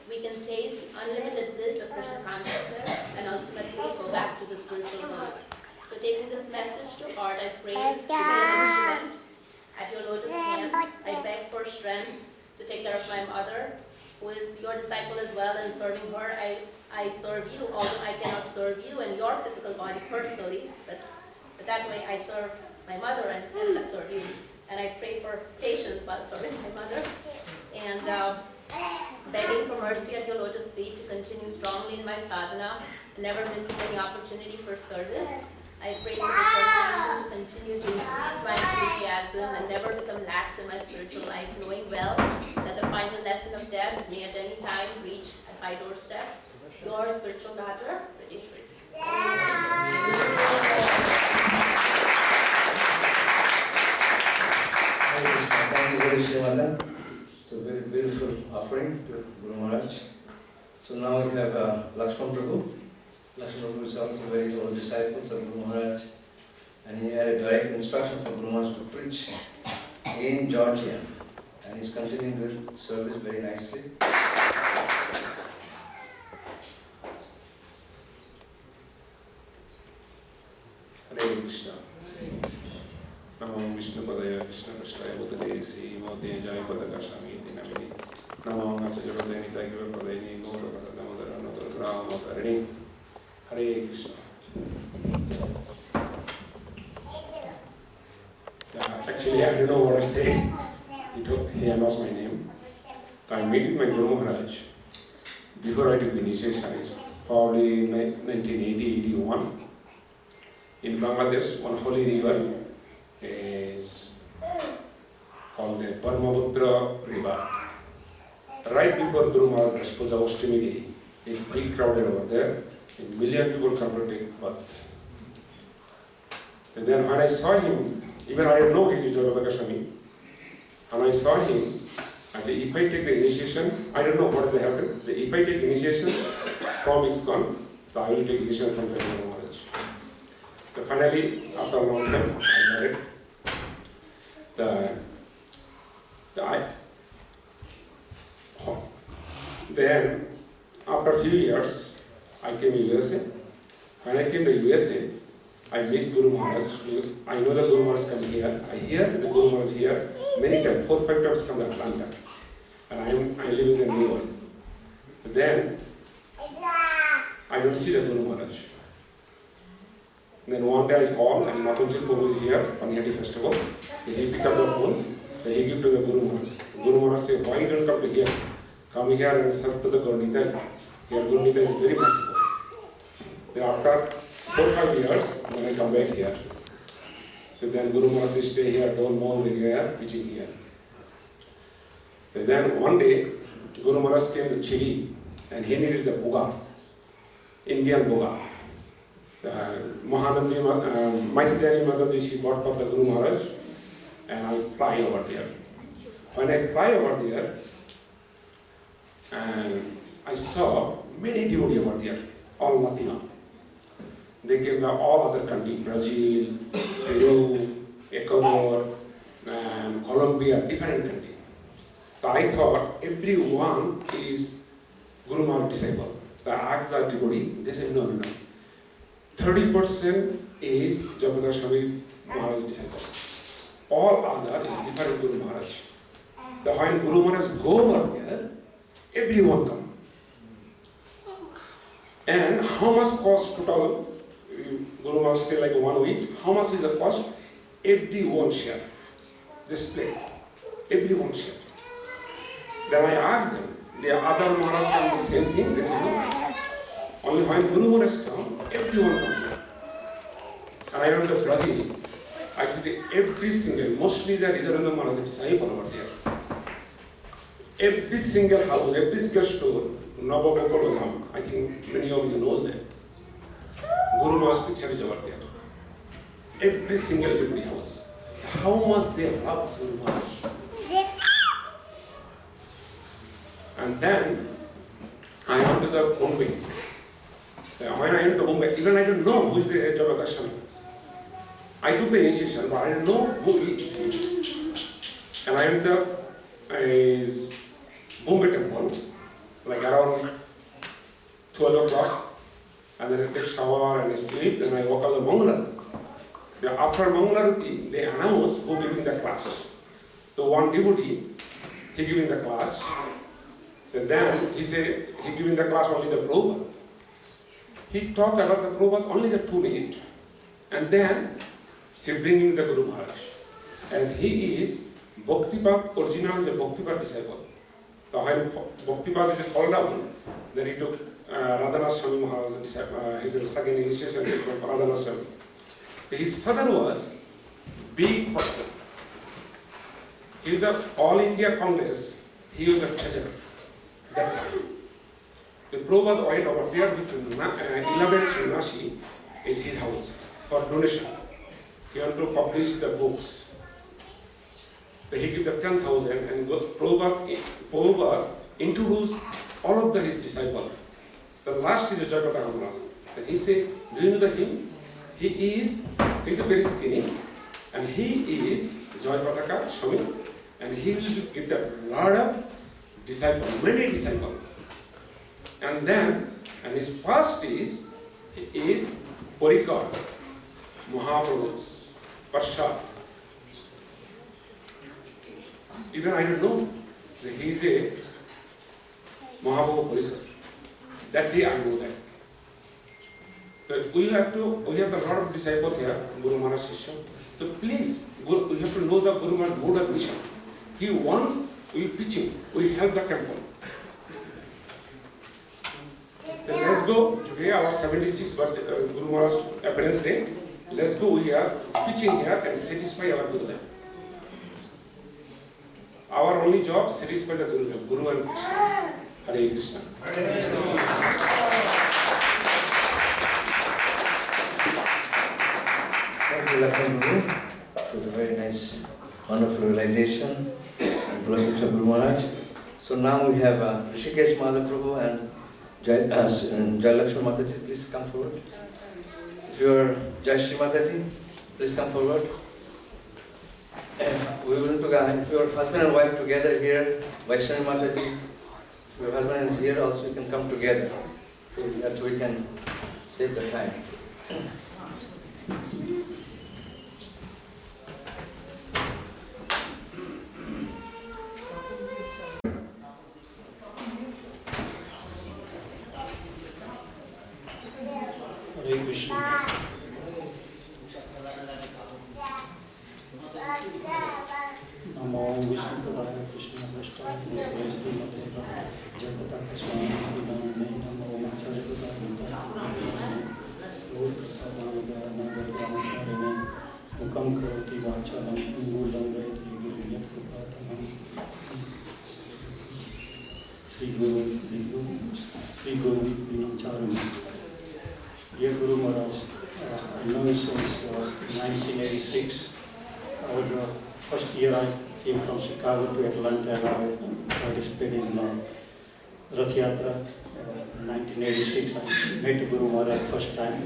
we can taste the unlimited bliss of Krishna consciousness and ultimately go back to the spiritual world. So taking this message to heart, I pray to be an instrument at your lotus hands. I beg for strength to take care of my mother, who is your disciple as well, and serving her. I serve you, although I cannot serve you in your physical body personally, but that way I serve my mother and hence I serve you. And I pray for patience while serving my mother. And begging for mercy at your lotus feet to continue strongly in my sadhana, never missing any opportunity for service. I pray for determination to continue to increase my enthusiasm and never become lax in my spiritual life, knowing well that the final lesson of death may at any time reach at my doorsteps. Your spiritual daughter, Rajeshwari. Thank you very Srimada. It's a very beautiful offering to Guru Maharaj. So now we have Lakshman Prabhu. Lakshman Prabhu is also very old disciple of Guru Maharaj. And he had a direct instruction from Guru Maharaj to preach in Georgia. And he's continuing with service very nicely. Hare Krishna. Namo Vishnu Padaya Krishna Krishnaya Bhutale Sri Mode Jayapataka Swami Dinamini. Namo Nacha Jagate Nitai Giva Padayini Gaura Padadamodara Notra Grama Tarini. Hare Krishna. Actually, I don't know what I say. He announced my name. I met with my Guru Maharaj before I took the initiation. It's probably 1980-81. In Bangladesh, one holy river is called the Brahmaputra River. Right before Guru Maharaj's Puja Ashtami Day, it's big crowded over there. A million people come to take bath. And then when I saw him, even I didn't know he's Jayapataka Swami. When I saw him, I said, if I take the initiation, I don't know what is the happen. If I take initiation from Iskcon, so I will take initiation from Guru Maharaj. So finally, after a long time, I married. Then, after a few years, I came to USA. When I came to USA, I missed Guru Maharaj. I know the Guru Maharaj come here. I hear the Guru Maharaj here many times, 4 or 5 times come to Atlanta. And I live in the New York. But then, I don't see the Guru Maharaj. And then one day I called and Matunjil Prabhu is here on Yeti festival. So he picked up the phone, then he gave to the Guru Maharaj. The Guru Maharaj said, why you don't come to here? Come here and serve to the Gaurnita. Here Gaurnita is very merciful. Then after 4 or 5 years, then I come back here. So then Guru Maharaj said, stay here, don't move anywhere, preaching here. So then one day, Guru Maharaj came to Chile and he needed the boga, Indian boga. Mahanandi Maitidani Mataji, she bought for the Guru Maharaj, and I fly over there. When I fly over there, and I saw many devotees over there, all Latino. They came from all other countries, Brazil, Peru, Ecuador, and Colombia, different countries. So I thought everyone is Guru Maharaj disciple. So I asked the devotee, they said no. 30% is Jayapataka Swami Maharaj disciple. All other is different Guru Maharaj. when Guru Maharaj go over there, everyone come. And how much cost total? Guru Maharaj stay like 1 week. How much is the cost? Everyone share. This plate. Everyone share. Then I asked them, the other Maharaj come the same thing? They said no. Only when Guru Maharaj come, everyone come here. And I went to Brazil. I said every single, mostly the Ridharanda Maharaj disciple over there. Every single house, every single store, Nabagopalodham, I think many of you know that. Guru Maharaj's picture is over there. Every single every house. How much they love Guru Maharaj. And then I went to the Bombay. When I went to Bombay, even I don't know who is the Jayapataka. I took the initiation, but I don't know who is. And I went to the Bombay temple, like around 12 o'clock, and then I take shower and I sleep, then I walk out the Mangala. After Mangala, they announce who giving the class. So one devotee, he giving the class, and then he said, he giving the class only the Prabhupada. He talked about the Prabhupada only the 2 minutes, and then he bringing the Guru Maharaj. And he is Bhaktipat, original is a Bhaktipat disciple. So when Bhaktipat is called down, then he took Radhanath Swami Maharaj, his second initiation for Radhanath Swami. His father was big person. He was the All India Congress, he was the treasurer. That time. The Prabhupada went over there with 11 Sannyasi is his house for donation. He wanted to publish the books. So he gave the 10,000 and Prabhupada introduced all of his disciples. The last is the Jayapataka Maharaj. And he said, do you know him? He's very skinny and he is Jayapataka Swami and he will give the lot of disciples, many disciples. And then, and his first is Parikar, Mahaprabhu's Parshat. Even I don't know that he is a Mahaprabhu Parikar. That day I know that. So we have a lot of disciples here, Guru Maharaj Shishya. So please, we have to know the Guru Maharaj mode of mission. He wants, we preaching, we help the temple. Then let's go, today our 76th Guru Maharaj appearance day. Let's go, we are preaching here and satisfy our Gurudev. Our only job, satisfy the Gurudev, Guru and Krishna. Hare Krishna. Thank you, Lakshman Guru. It was a very nice, wonderful realization and blessings of Guru Maharaj. So now we have Rishikesh Madhaprabhu and Jayalakshmi Mataji, please come forward. If you are Jayashri Mataji, please come forward. And we will to if your husband and wife together here, Vaishnavi Mataji, if your husband is here also, you can come together so that we can save the time. Hare Krishna. Namo Vishnu Padaya Krishna Vashta Namo Sri Madheva Jayapataka Swami Namo Namo Acharya Padaya Lord Sadhamada Nagargamacharya Mukam Karoti Vacharam Angulam Rayati Girinyat Kupatamam Sri Guru Vinamcharam. Dear Guru Maharaj, I know since 1986, first year I came from Chicago to Atlanta and I participated in Rath Yatra. 1986 I met Guru Maharaj first time,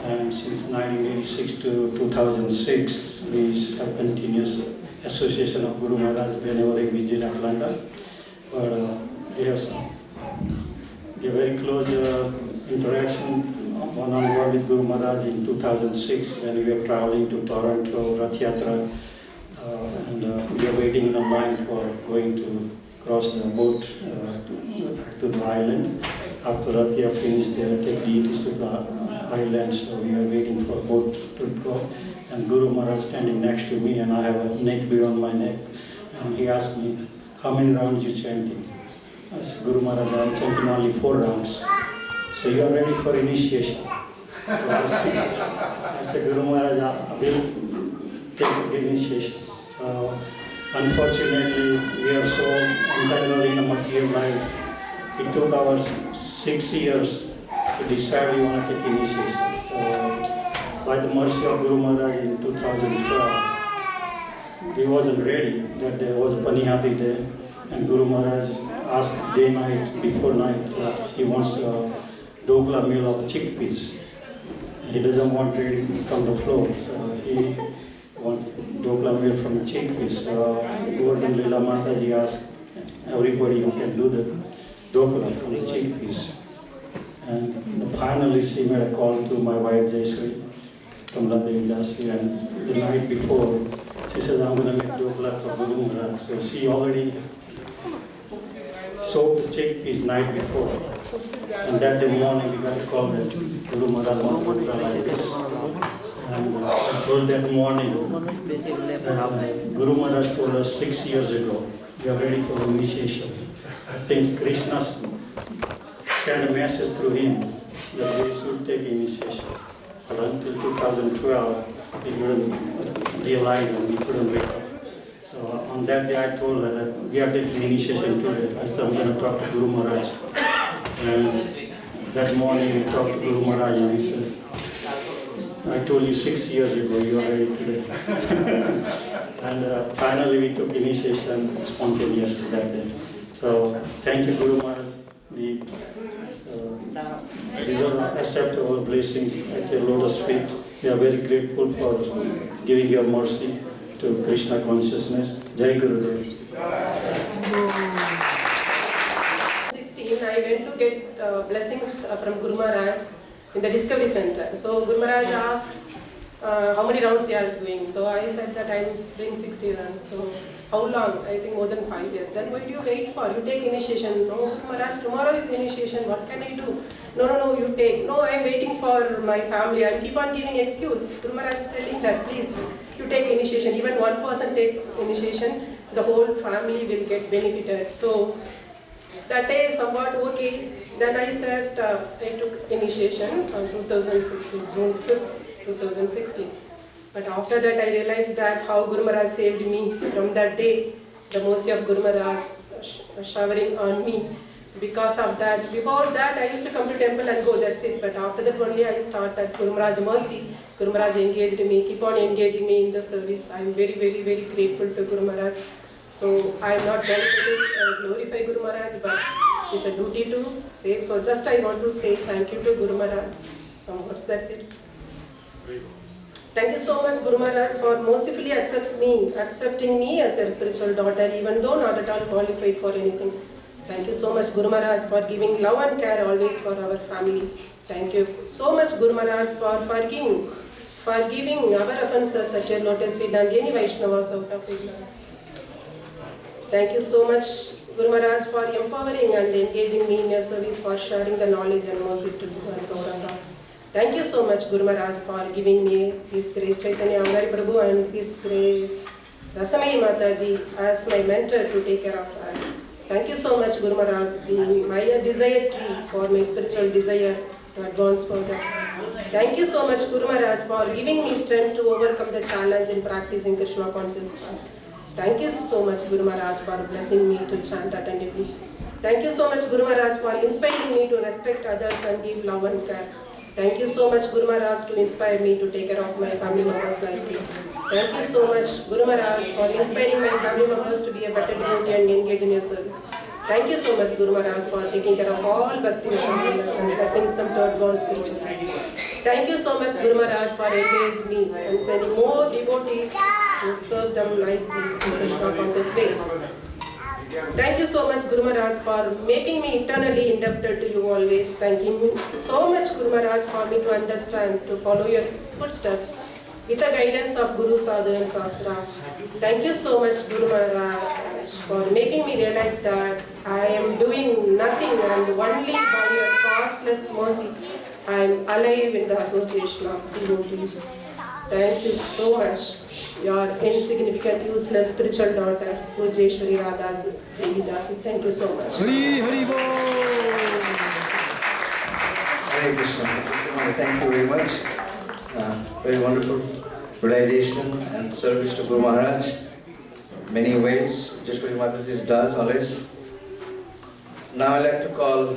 and since 1986 to 2006 we have continuous association of Guru Maharaj whenever I visit Atlanta. But we have a very close interaction one-on-one with Guru Maharaj in 2006 when we were traveling to Toronto, Rath Yatra. and we are waiting in a line for going to cross the boat to the island. After Ratya finished, they will take deities to the island, so we are waiting for boat to go. And Guru Maharaj standing next to me, and I have a neck beyond my neck, and he asked me, how many rounds you chanting? I said, Guru Maharaj, I am chanting only 4 rounds. So you are ready for initiation? So I said, Guru Maharaj, I will take the initiation. So unfortunately, we are so entangled in a material life. It took us 6 years to decide we want to take initiation. So by the mercy of Guru Maharaj in 2012, we wasn't ready. That day was a Panihati day, and Guru Maharaj asked day, night, before night that he wants a dokla meal of chickpeas. He doesn't want it from the floor, so he wants dokla meal from the chickpeas. Govardhan Lila Mataji asked everybody who can do the dokla from the chickpeas. And finally she made a call to my wife Jayasri, Kamala Devi Dasi, and the night before she said, I'm going to make dokla for Guru Maharaj. So she already soaked the chickpeas night before. And that day morning we got a call that Guru Maharaj wants dokla like this. And I told that morning that Guru Maharaj told us 6 years ago, we are ready for initiation. I think Krishna sent a message through him that we should take initiation. But until 2012, we couldn't realize and we couldn't wake up. So on that day I told her that we are taking initiation today. I said, I'm going to talk to Guru Maharaj. And that morning we talked to Guru Maharaj and he says, I told you 6 years ago, you are ready today. And finally we took initiation spontaneously that day. So thank you, Guru Maharaj. We accept our blessings at your lotus feet. We are very grateful for giving your mercy to Krishna consciousness. Jai Gurudev. 16, I went to get blessings from Guru Maharaj in the Discovery Center. So Guru Maharaj asked how many rounds you are doing. So I said that I am doing 60 rounds. So how long? I think more than 5 years. Then what do you wait for? You take initiation. No, Maharaj, tomorrow is initiation. What can I do? No, you take. No, I am waiting for my family. I keep on giving excuse. Guru Maharaj is telling that, please, you take initiation. Even one person takes initiation, the whole family will get benefited. So that day somewhat okay. Then I said I took initiation on 2016, June 5th, 2016. But after that I realized that how Guru Maharaj saved me from that day, the mercy of Guru Maharaj showering on me. Because of that, before that I used to come to temple and go, that's it. But after that only I started Guru Maharaj mercy. Guru Maharaj engaged me, keep on engaging me in the service. I am very, very, very grateful to Guru Maharaj. So I am not going to glorify Guru Maharaj, but it's a duty to save. So just I want to say thank you to Guru Maharaj. Some words, that's it. Thank you so much, Guru Maharaj, for mercifully accepting me as your spiritual daughter, even though not at all qualified for anything. Thank you so much, Guru Maharaj, for giving love and care always for our family. Thank you so much, Guru Maharaj, for forgiving our offences at your lotus feet and any Vaishnavas out of ignorance. Thank you so much, Guru Maharaj, for empowering and engaging me in your service, for sharing the knowledge and mercy to Gauranga. Thank you so much, Guru Maharaj, for giving me His Grace Chaitanya Amari Prabhu and His Grace Rasamai Mataji as my mentor to take care of us. Thank you so much, Guru Maharaj, being my desire tree for my spiritual desire to advance further. Thank you so much, Guru Maharaj, for giving me strength to overcome the challenge in practicing Krishna consciousness. Thank you so much, Guru Maharaj, for blessing me to chant attentively. Thank you so much, Guru Maharaj, for inspiring me to respect others and give love and care. Thank you so much, Guru Maharaj, to inspire me to take care of my family members nicely. Thank you so much, Guru Maharaj, for inspiring my family members to be a better devotee and engage in your service. Thank you so much, Guru Maharaj, for taking care of all Bhakti Vishwas and blessings them to advance spiritually. Thank you so much, Guru Maharaj, for engaging me and sending more devotees to serve them nicely in Krishna conscious way. Thank you so much, Guru Maharaj, for making me eternally indebted to you always. Thank you so much, Guru Maharaj, for me to understand, to follow your footsteps with the guidance of Guru, Sadhu and Shastra. Thank you so much, Guru Maharaj, for making me realize that I am doing nothing and only by your causeless mercy I am alive in the association of devotees. Thank you so much, your insignificant, useless spiritual daughter, Pujeshwari Radha Devidasi. Thank you so much. Hare Krishna. Thank you very much. Very wonderful realization and service to Guru Maharaj. Many ways, just what Mataji does always. Now I'd like to call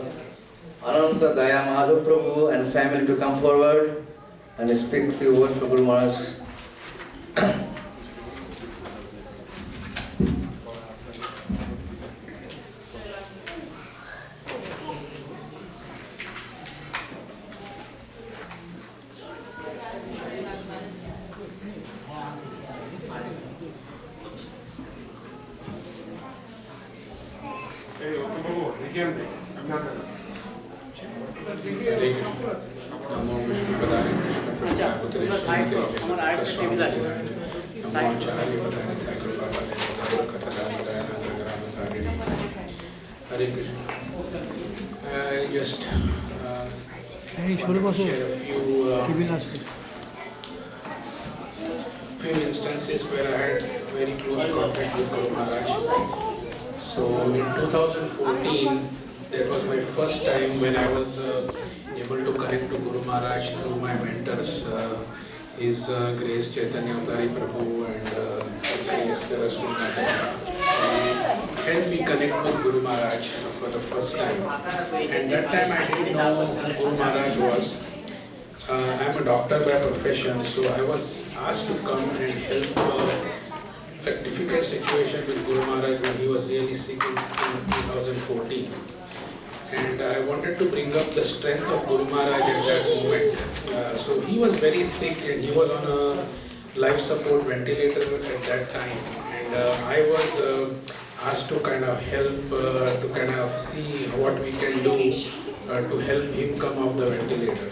Ananta Daya Madhav Prabhu and family to come forward and speak a few words for Guru Maharaj. Namo Vishnu Padaya Krishna Prajna Putri Srimati Jayapataka Swami Namo Acharya Padaya Thakur Baba Daya Katha Daya Nagra Tarini. Hare Krishna. I just want to share a few instances where I had very close contact with Guru Maharaj. So in 2014, that was my first time when I was able to connect to Guru Maharaj through my mentors, His Grace Chaitanya Avtari Prabhu and Grace Rasmi Mata. Helped me connect with Guru Maharaj for the first time. And that time I didn't know who Guru Maharaj was. I'm a doctor by profession, so I was asked to come and help a difficult situation with Guru Maharaj when he was really sick in 2014. And I wanted to bring up the strength of Guru Maharaj at that moment. So he was very sick and he was on a life support ventilator at that time. And I was asked to kind of help, to kind of see what we can do to help him come off the ventilator.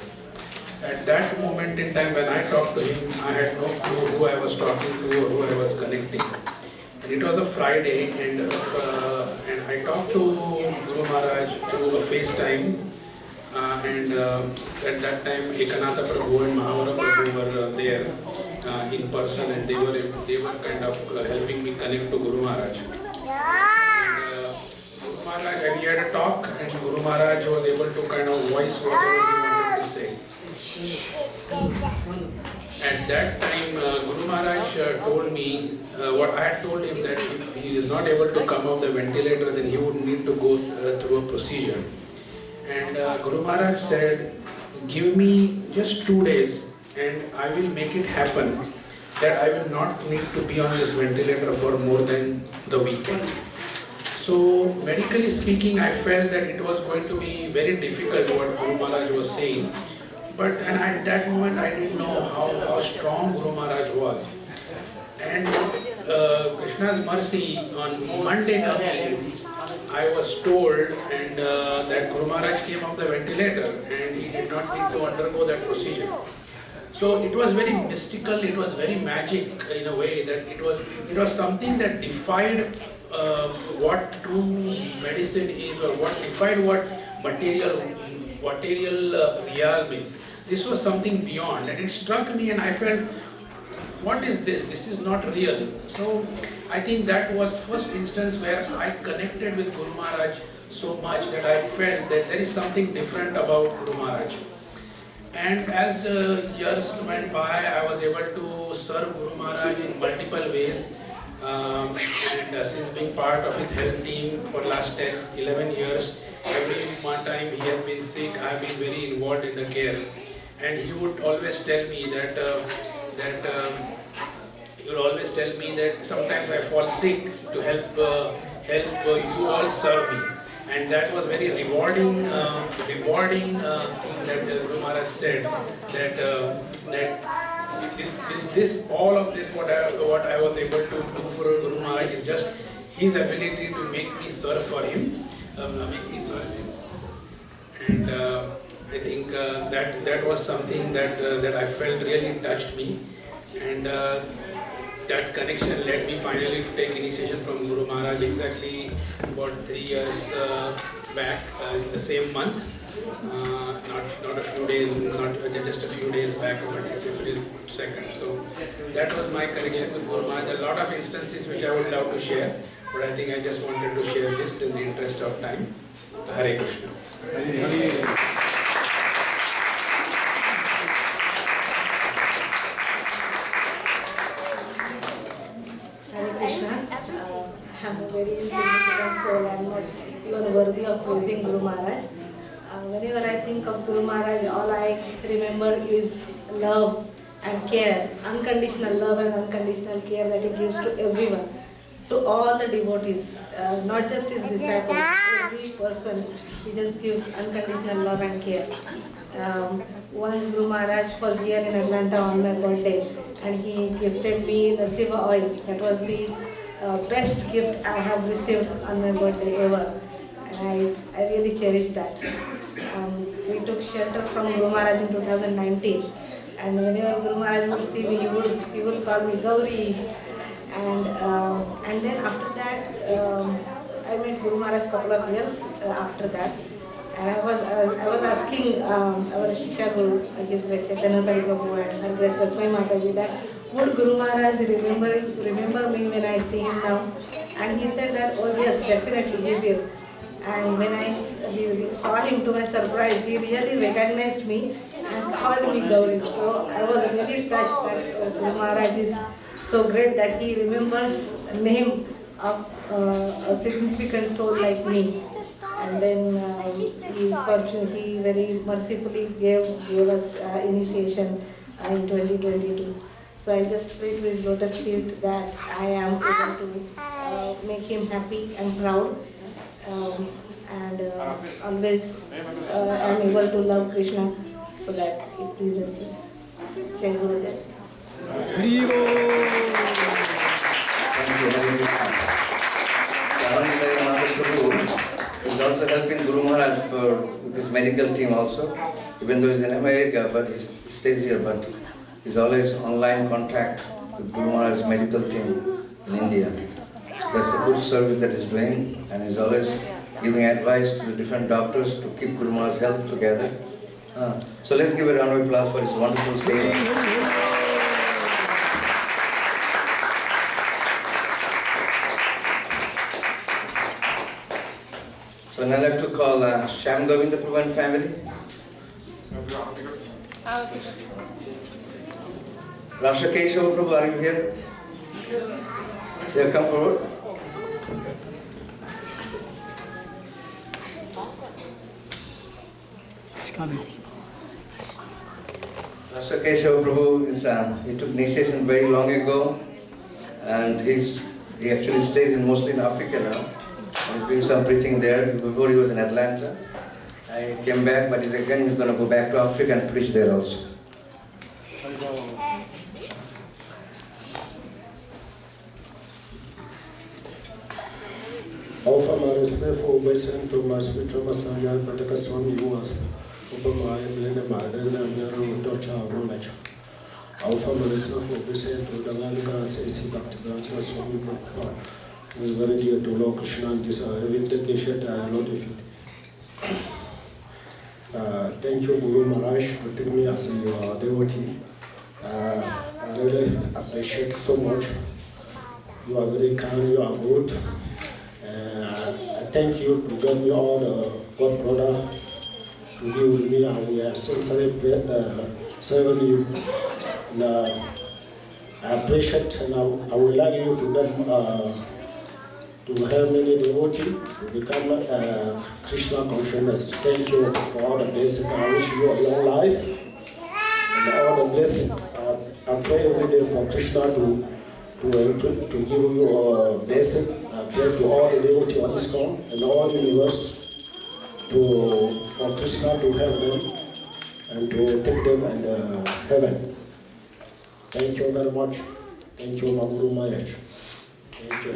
At that moment in time when I talked to him, I had no clue who I was talking to or who I was connecting. And it was a Friday, and I talked to Guru Maharaj through a FaceTime. And at that time, Ekanath Prabhu and Mahavara Prabhu were there in person, and they were kind of helping me connect to Guru Maharaj. And Guru Maharaj, we had a talk, and Guru Maharaj was able to kind of voice whatever he wanted to say. At that time, Guru Maharaj told me, what I had told him, that if he is not able to come off the ventilator, then he would need to go through a procedure. And Guru Maharaj said, give me just 2 days and I will make it happen that I will not need to be on this ventilator for more than the weekend. So medically speaking, I felt that it was going to be very difficult what Guru Maharaj was saying. And at that moment, I didn't know how strong Guru Maharaj was. And Krishna's mercy, on Monday coming, I was told that Guru Maharaj came off the ventilator and he did not need to undergo that procedure. So it was very mystical, it was very magic in a way, that it was something that defied what true medicine is, or what defied what material realm is. This was something beyond, and it struck me and I felt, what is this? This is not real. So I think that was first instance where I connected with Guru Maharaj so much that I felt that there is something different about Guru Maharaj. And as years went by, I was able to serve Guru Maharaj in multiple ways. And since being part of his health team for the last 11 years, every time he has been sick, I have been very involved in the care. And he would always tell me that sometimes I fall sick to help you all serve me. And that was very rewarding thing that Guru Maharaj said, that all of this what I was able to do for Guru Maharaj is just his ability to make me serve for him, And I think that was something that I felt really touched me. And that connection led me finally to take initiation from Guru Maharaj exactly about 3 years back in the same month. Not a few days, not just a few days back, but it's April 2nd. So that was my connection with Guru Maharaj. A lot of instances which I would love to share, but I think I just wanted to share this in the interest of time. Hare Krishna. Hare Krishna. I'm a very insignificant soul. I'm not even worthy of praising Guru Maharaj. Whenever I think of Guru Maharaj, all I remember is love and care, unconditional love and unconditional care that he gives to everyone, to all the devotees, not just his disciples, every person. He just gives unconditional love and care. Once Guru Maharaj was here in Atlanta on my birthday, and he gifted me Narsiva oil. That was the best gift I have received on my birthday ever. And I really cherish that. We took shelter from Guru Maharaj in 2019. And whenever Guru Maharaj would see me, he would call me Gauri. And then after that, I met Guru Maharaj a couple of years after that. And I was asking our Shiksha Guru, His Grace Chaitanya Prabhu and Her Grace Rasmai Mataji, that would Guru Maharaj remember me when I see him now? And he said that, oh yes, definitely he will. And when I saw him, to my surprise, he really recognized me and called me Gauri. So I was really touched that Guru Maharaj is so great that he remembers the name of a significant soul like me. And then he very mercifully gave us initiation in 2022. So I just pray to his lotus feet that I am able to make him happy and proud. And always am able to love Krishna so that it pleases him. Jai Gurudev. Thank you. Is also helping Guru Maharaj for this medical team also. Even though he's in America, but he stays here, but he's always online contact with Guru Maharaj's medical team in India. So that's a good service that he's doing, and he's always giving advice to the different doctors to keep Guru Maharaj's health together. So let's give a round of applause for his wonderful seva. So now I'd like to call Shyam Govinda Prabhu and family. Rasha Kesava Prabhu, are you here? Yeah, come forward. Rasha Kesava Prabhu is he took initiation very long ago, and he actually stays mostly in Africa now. He's doing some preaching there. Before he was in Atlanta. And he came back, but he's going to go back to Africa and preach there also. Offer my respect for Western Thomas with Thomas and Jayapataka swami who was open my and mother and narrow daughter Ronacha. Offer my respect for Western to the Lalika says he back to the swami was very dear to Lord Krishna and this vindication I lot of it. Thank you Guru Maharaj for taking me as your devotee. I really appreciate so much. You are very kind, you are good. I thank you to give me all the God brother to be with me, and we are still serving you. And, I appreciate, and I would like you to get to have many devotees to become Krishna consciousness. Thank you for all the blessings. I wish you a long life and all the blessings. I pray every day for Krishna to give you a blessing. I pray to all the devotees of Iskcon and all the universe for Krishna to have them and to take them in heaven. Thank you very much. Thank you, Guru Maharaj. Thank you.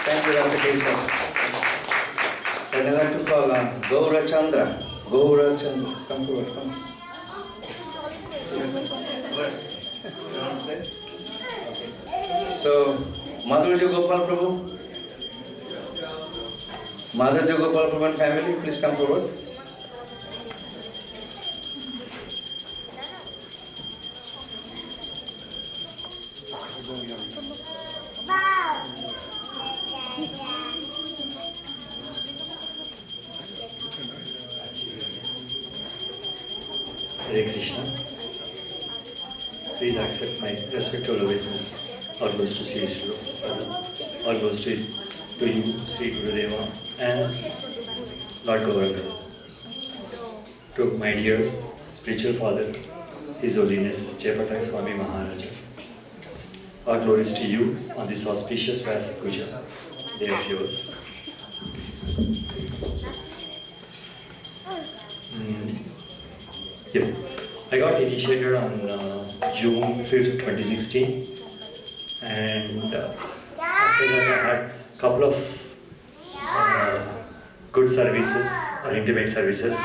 Thank you, Rasa Kesava. So I'd like to call Gaura Chandra. Gaura Chandra. Come forward, come. So, Madhurja Gopal Prabhu, Madhurja Gopal Prabhu and family, please come forward. Hare Krishna. Please accept my respectful obeisances. All goes to Sri Srila, all goes to you, Sri Gurudeva, and Lord Gauranga. To my dear spiritual father, His Holiness Jayapataka Swami Maharaja. Our glories to you on this auspicious Vayasa-puja day of yours. Yeah. I got initiated on June 5th, 2016, and after that I had a couple of good services or intimate services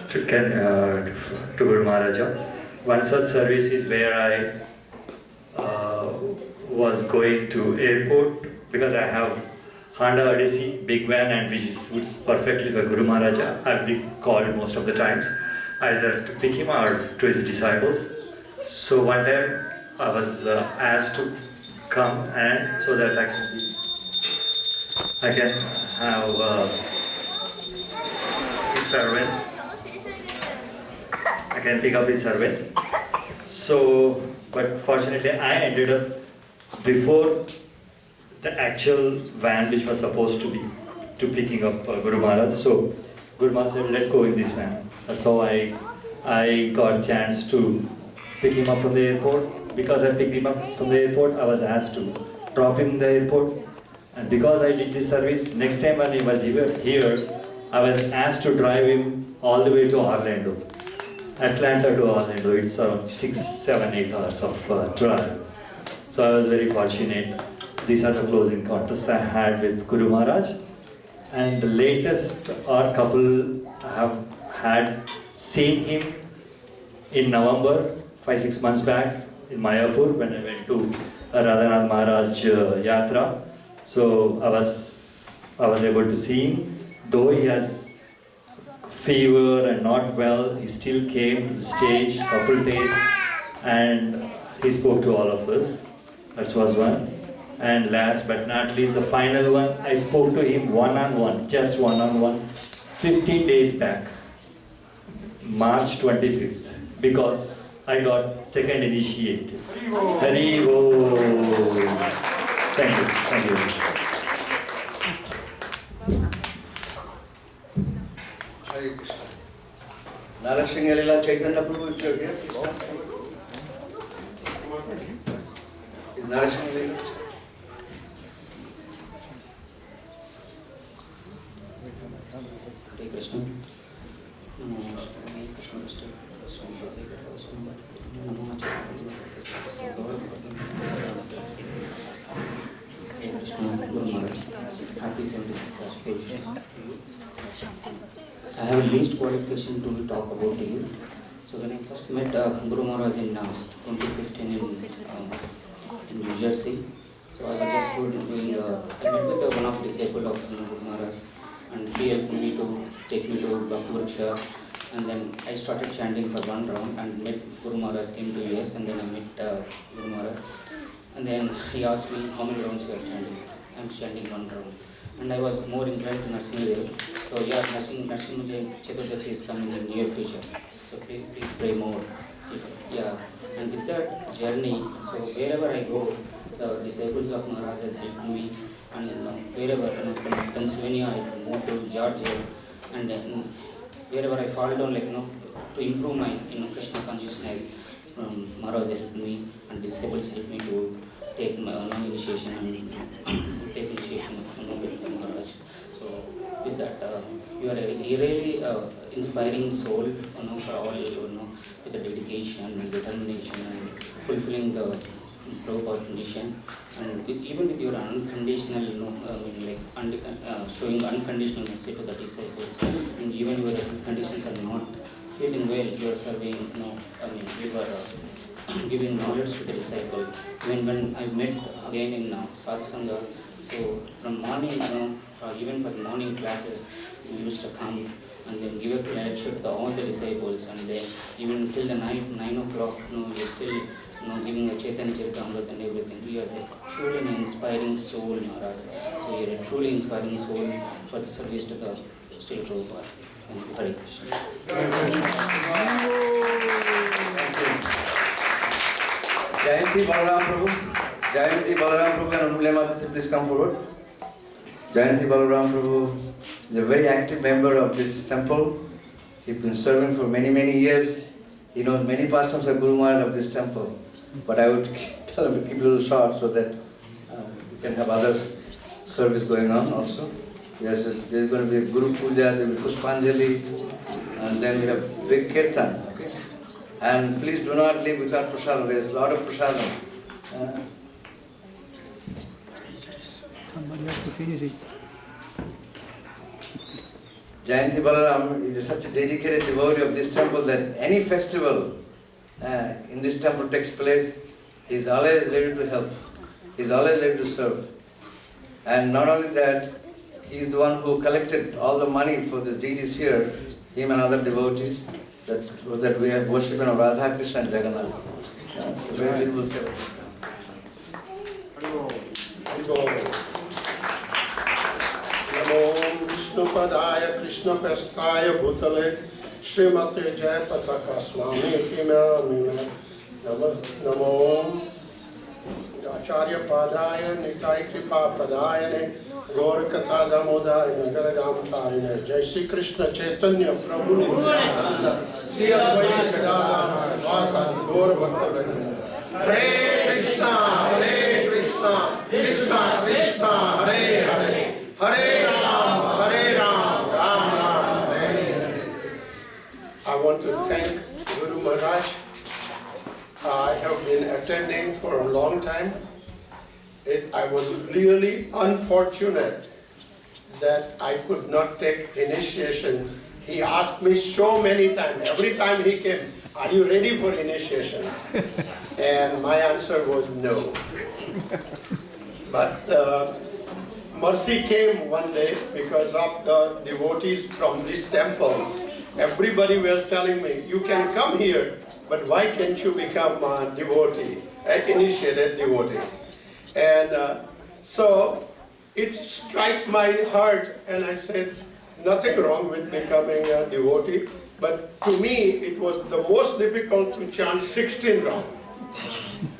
to Guru Maharaja. One such service is where I was going to airport because I have Honda Odyssey, big van, and which suits perfectly for Guru Maharaja. I've been called most of the times, either to pick him or to his disciples. So one time I was asked to come, and so that I can have his servants. I can pick up his servants. So, but fortunately I ended up before the actual van which was supposed to be to picking up Guru Maharaj. So Guru Maharaj said, "Let go in this van." That's how I got a chance to pick him up from the airport. Because I picked him up from the airport, I was asked to drop him in the airport. And because I did this service, next time when he was here, I was asked to drive him all the way to Orlando. Atlanta to Orlando, it's around 6, 7, 8 hours of drive. So I was very fortunate. These are the close encounters I had with Guru Maharaj. And the latest our couple have had seen him in November, 5-6 months back in Mayapur when I went to Radhanath Maharaj Yatra. So I was able to see him. Though he has fever and not well, he still came to the stage couple days and he spoke to all of us. That was one. And last but not least, the final one, I spoke to him one-on-one, just one-on-one, 15 days back, March 25th, because I got second initiated. Hari Bo. Thank you. Thank you. Hare Krishna. Narasinghalila Chaitanya Prabhu, if you are here, please come. Is Narasinghalila? Hare Krishna. Happy 76th Vayasa-puja. I have a least qualification to talk about to you. So when I first met Guru Maharaj in 2015 in New Jersey, so I was just doing I met with one of the disciples of Guru Maharaj, and he helped me to take me to Bhakti Vrikshas, and then I started chanting for one round and met Guru Maharaj, came to US, and then I met Guru Maharaj, and then he asked me how many rounds you are chanting. I'm chanting one round, and I was more inclined to Narsimha. So yeah, Narsimha Chaturdasi is coming in near future, so please pray more. Yeah, and with that journey, so wherever I go, the disciples of Maharaj has helped me, and wherever, from Pennsylvania I moved to Georgia, and wherever I fall down, to improve my Krishna consciousness, Maharaj helped me, and disciples helped me to take my own initiation and take initiation with Maharaj. So with that, you are a really inspiring soul, for all, with the dedication and determination and fulfilling the Prabhupada condition, and even with your unconditional, showing unconditional mercy to the disciples, and even your conditions are not feeling well, you are serving, you are giving knowledge to the disciple. When I met again in Satsanga, so from morning, even for the morning classes, you used to come and then give a lecture to all the disciples, and then even till the night, 9 o'clock, you're still giving a Chaitanya Charitamrita and everything. You are truly an inspiring soul, Maharaj. So you're a truly inspiring soul for the service to the Srila Prabhupada. Thank you. Hare Krishna. Jayanti Balaram Prabhu. Jayanti Balaram Prabhu and Anmula Mataji, please come forward. Jayanti Balaram Prabhu is a very active member of this temple. He's been serving for many, many years. He knows many pastimes of Guru Maharaj of this temple. But I would tell him to keep it a little short so that we can have other service going on also. Yes, there's going to be a Guru Puja, there will be Pushpanjali, and then we have big Kirtan. Okay? And please do not leave without prasadam. There's a lot of prasadam. Jayanti Balaram is such a dedicated devotee of this temple that any festival in this temple takes place, he is always ready to help. He is always ready to serve. And not only that, he is the one who collected all the money for this deities here, him and other devotees, that we have worshipped of Radha, Krishna and Jagannath. It's a very beautiful celebration. Namo Vishnu Padaya Krishna Pestaya Bhutale Srimate Jayapataka Swami Kimya Namo Acharya Padaya Nitai Kripa Padayane Gaur Katha Damodaya Nagaragam Tarine Jai Shri Krishna Chaitanya Prabhu Nityananda Sri Advaita Gadadhara Sivasadi Gaur Bhakta Hare Krishna Krishna Krishna Hare Hare Hare Ram, Ram Ram, Hare. I want to thank Guru Maharaj. I have been attending for a long time. I was really unfortunate that I could not take initiation. He asked me so many times, every time he came, are you ready for initiation? And my answer was no. But mercy came one day because of the devotees from this temple. Everybody was telling me, you can come here, but why can't you become a devotee, an initiated devotee? And so it struck my heart, and I said, nothing wrong with becoming a devotee, but to me it was the most difficult to chant 16 rounds.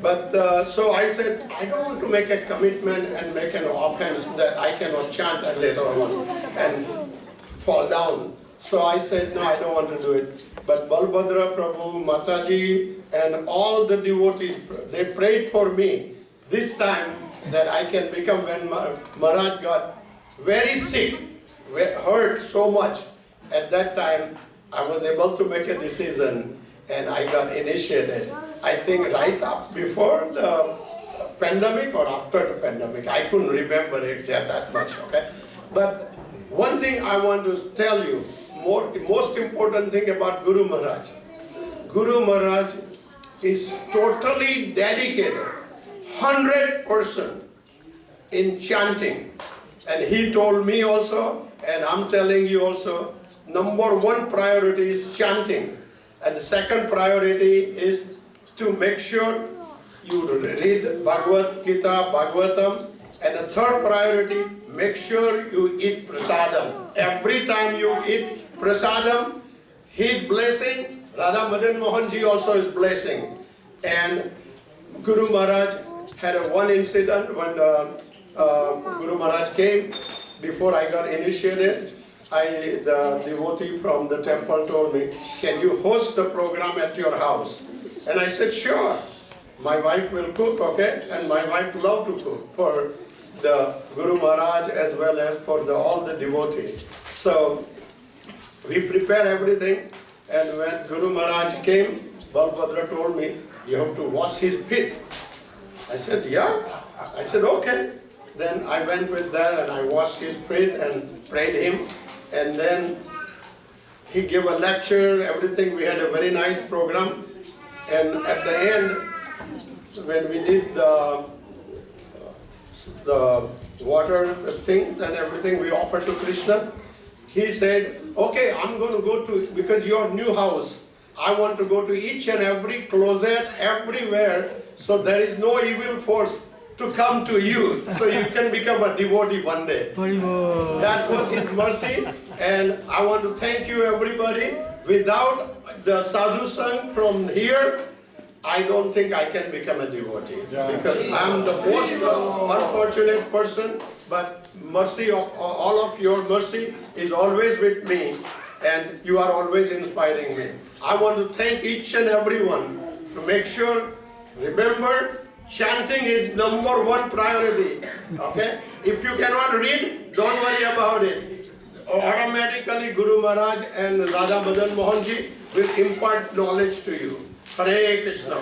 But so I said, I don't want to make a commitment and make an offense that I cannot chant later on and fall down. So I said, no, I don't want to do it. But Balbhadra Prabhu, Mataji, and all the devotees, they prayed for me this time that I can become. When Maharaj got very sick, hurt so much, at that time I was able to make a decision and I got initiated. I think right up before the pandemic or after the pandemic. I couldn't remember it that much, okay? But one thing I want to tell you, most important thing about Guru Maharaj. Guru Maharaj is totally dedicated, 100% in chanting. And he told me also, and I'm telling you also, number one priority is chanting. And the second priority is to make sure you read Bhagavad Gita, Bhagavatam. And the third priority, make sure you eat prasadam. Every time you eat prasadam, his blessing, Radha Madan Mohanji also is blessing. And Guru Maharaj had one incident when Guru Maharaj came, before I got initiated. The devotee from the temple told me, can you host the program at your house? And I said, sure. My wife will cook, okay? And my wife loved to cook for the Guru Maharaj as well as for all the devotees. So we prepared everything, and when Guru Maharaj came, Balbhadra told me, you have to wash his feet. I said, yeah. I said, okay. Then I went with that and I washed his feet and prayed him. And then he gave a lecture, everything. We had a very nice program. And at the end, when we did the water things and everything we offered to Krishna, he said, okay, I'm going to go to, because your new house, I want to go to each and every closet, everywhere, so there is no evil force to come to you, so you can become a devotee one day. That was his mercy, and I want to thank you everybody. Without the sadhu sang from here, I don't think I can become a devotee, because I'm the most unfortunate person, but mercy of all of your mercy is always with me, and you are always inspiring me. I want to thank each and everyone to make sure, remember, chanting is #1 priority, okay? If you cannot read, don't worry about it. Automatically Guru Maharaj and Radha Madan Mohanji will impart knowledge to you. Hare Krishna.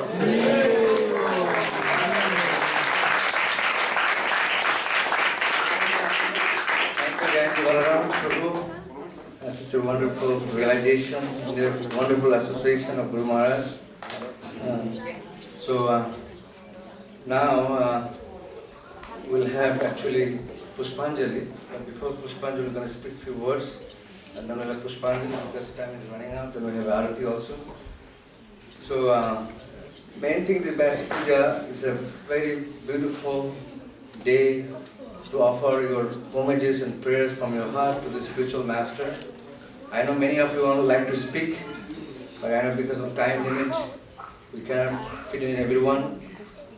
Thank you, Balaram Prabhu. Such a wonderful realization, wonderful association of Guru Maharaj. Now we'll have actually Pushpanjali. But before Pushpanjali, we're going to speak a few words. And then we'll have Pushpanjali because time is running out. Then we'll have Arati also. So, main thing, the Vayasa-puja is a very beautiful day to offer your homages and prayers from your heart to the spiritual master. I know many of you would like to speak, but I know because of time limit, we cannot fit in everyone.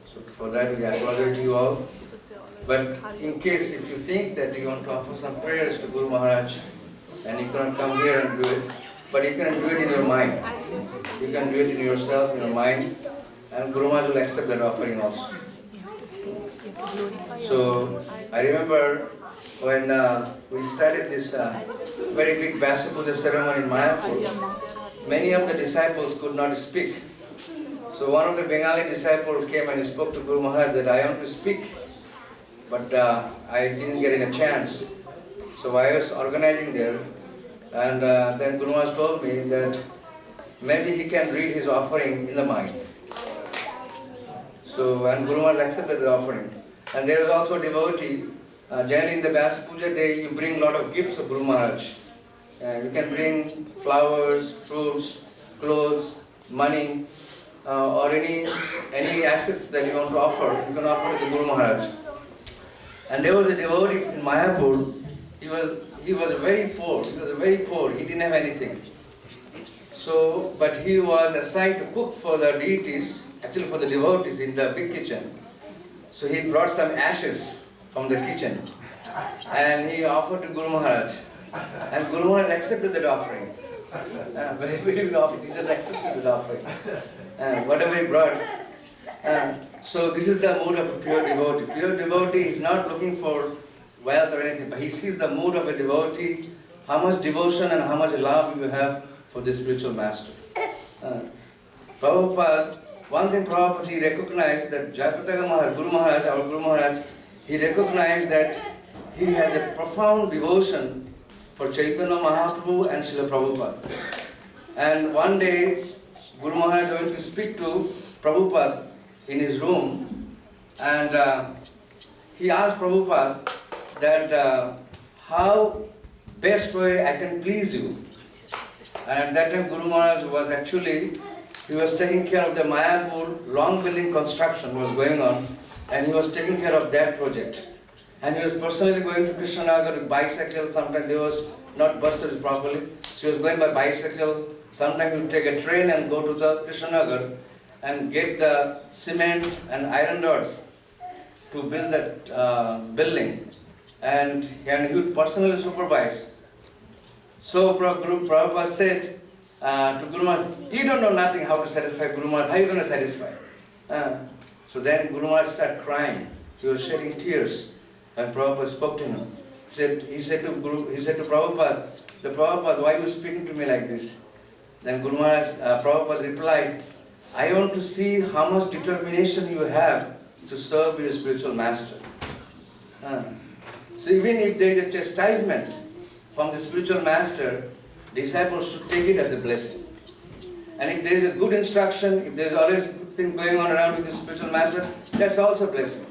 So for that, we apologize to you all. But in case if you think that you want to offer some prayers to Guru Maharaj, and you cannot come here and do it, but you can do it in your mind. You can do it in yourself, in your mind, and Guru Maharaj will accept that offering also. So I remember when we started this very big Vayasa-puja ceremony in Mayapur, many of the disciples could not speak. So one of the Bengali disciples came and spoke to Guru Maharaj that I want to speak, but I didn't get a chance. So I was organizing there, and then Guru Maharaj told me that maybe he can read his offering in the mind. So, and Guru Maharaj accepted the offering. And there is also a devotee. Generally in the Vayasa-puja day, you bring a lot of gifts of Guru Maharaj. You can bring flowers, fruits, clothes, money, or any assets that you want to offer. You can offer to the Guru Maharaj. And there was a devotee in Mayapur. He was very poor. He didn't have anything. So, but he was assigned to cook for the deities, actually for the devotees in the big kitchen. So he brought some ashes from the kitchen and he offered to Guru Maharaj. And Guru Maharaj accepted that offering. Very big offering, he just accepted that offering. Whatever he brought. So this is the mood of a pure devotee. Pure devotee is not looking for wealth or anything, but he sees the mood of a devotee, how much devotion and how much love you have for the spiritual master. Prabhupada, one thing Prabhupada, he recognized that Jayapataka Maharaj, Guru Maharaj, our Guru Maharaj, he recognized that he has a profound devotion for Chaitanya Mahaprabhu and Srila Prabhupada. And one day, Guru Maharaj went to speak to Prabhupada in his room, and he asked Prabhupada that how best way I can please you. And at that time Guru Maharaj was actually, he was taking care of the Mayapur long building construction was going on, and he was taking care of that project. And he was personally going to Krishnanagar with bicycle. Sometimes there was not buses properly, so he was going by bicycle. Sometimes he would take a train and go to the Krishnanagar and get the cement and iron rods to build that building. And he would personally supervise. So Prabhupada said to Guru Maharaj, you don't know nothing how to satisfy Guru Maharaj, how are you going to satisfy? So then Guru Maharaj started crying. He was shedding tears. And Prabhupada spoke to him. He said to Prabhupada, Prabhupada, why are you speaking to me like this? Then Guru Maharaj, Prabhupada replied, I want to see how much determination you have to serve your spiritual master. So even if there is a chastisement from the spiritual master, disciples should take it as a blessing. And if there is a good instruction, if there is always good thing going on around with the spiritual master, that's also a blessing.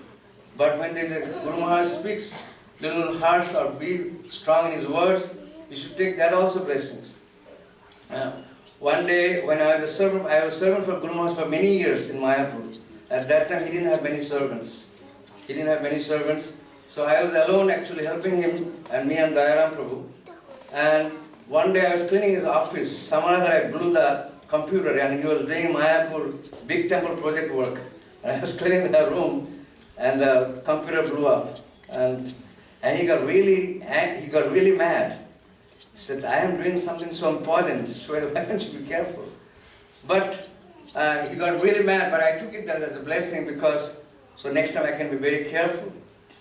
But when there is a Guru Maharaj speaks little harsh or be strong in his words, you should take that also blessings. One day when I was a servant for Guru Maharaj for many years in Mayapur. At that time he didn't have many servants. So I was alone actually helping him and me and Dayaram Prabhu. And one day I was cleaning his office. Somehow I blew the computer and he was doing Mayapur big temple project work. And I was cleaning the room and the computer blew up. And he got really mad. He said, I am doing something so important, so why don't you be careful? But he got really mad, but I took it as a blessing because, so next time I can be very careful.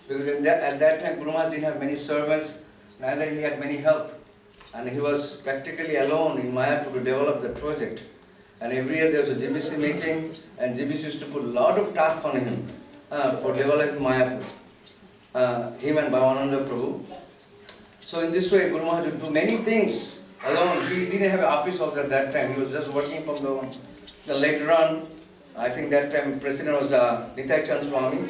Because at that time Guru Maharaj didn't have many servants, neither he had many help. And he was practically alone in Mayapur to develop the project. And every year there was a GBC meeting, and GBC used to put a lot of tasks on him for developing Mayapur. Him and Bhavananda Prabhu. So in this way, Guru Maharaj would do many things alone. He didn't have an office also at that time. He was just working from the home. Then later on, I think that time President was the Nitai Chand Swami,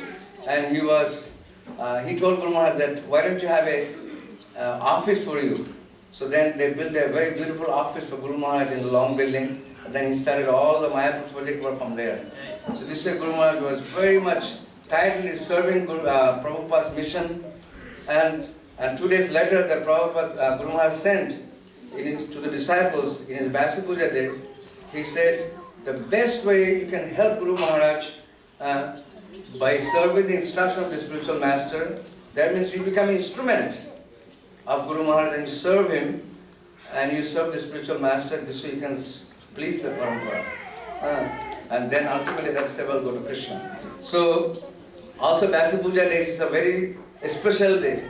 and he told Guru Maharaj that why don't you have a office for you? So then they built a very beautiful office for Guru Maharaj in the long building. And then he started all the Mayapur project work from there. So this way Guru Maharaj was very much tightly serving Prabhupada's mission. And 2 days later, the Guru Maharaj sent to the disciples in his Vayasa-puja day. He said, the best way you can help Guru Maharaj by serving the instruction of the spiritual master, that means you become an instrument of Guru Maharaj and you serve him and you serve the spiritual master. This way you can please the Parampara. And then ultimately that seva will go to Krishna. So also Vayasa-puja day is a very special day.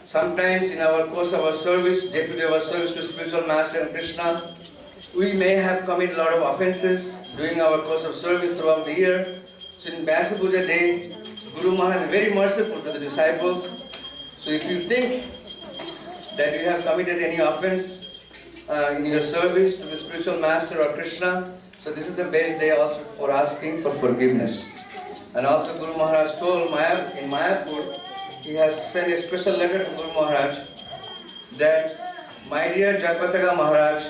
Sometimes in our course of our service, day-to-day our service to spiritual master and Krishna, we may have committed a lot of offenses during our course of service throughout the year. So in Vayasa-puja day, Guru Maharaj is very merciful to the disciples. So if you think that you have committed any offense in your service to the spiritual master or Krishna, so this is the best day also for asking for forgiveness. And also Guru Maharaj told in Mayapur, he has sent a special letter to Guru Maharaj that, my dear Jayapataka Maharaj,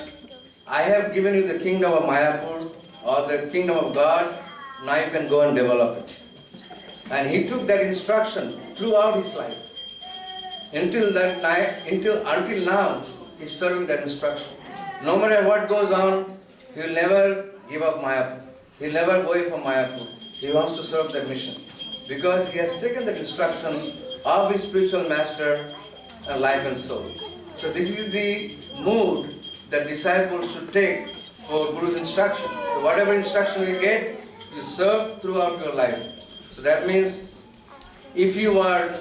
I have given you the kingdom of Mayapur or the kingdom of God, now you can go and develop it. And he took that instruction throughout his life. Until now, he's serving that instruction. No matter what goes on, he will never give up Mayapur. He will never go away from Mayapur. He wants to serve that mission. Because he has taken that instruction of his spiritual master and life and soul. So this is the mood that disciples should take for Guru's instruction. So whatever instruction we get, you serve throughout your life. So that means if you are,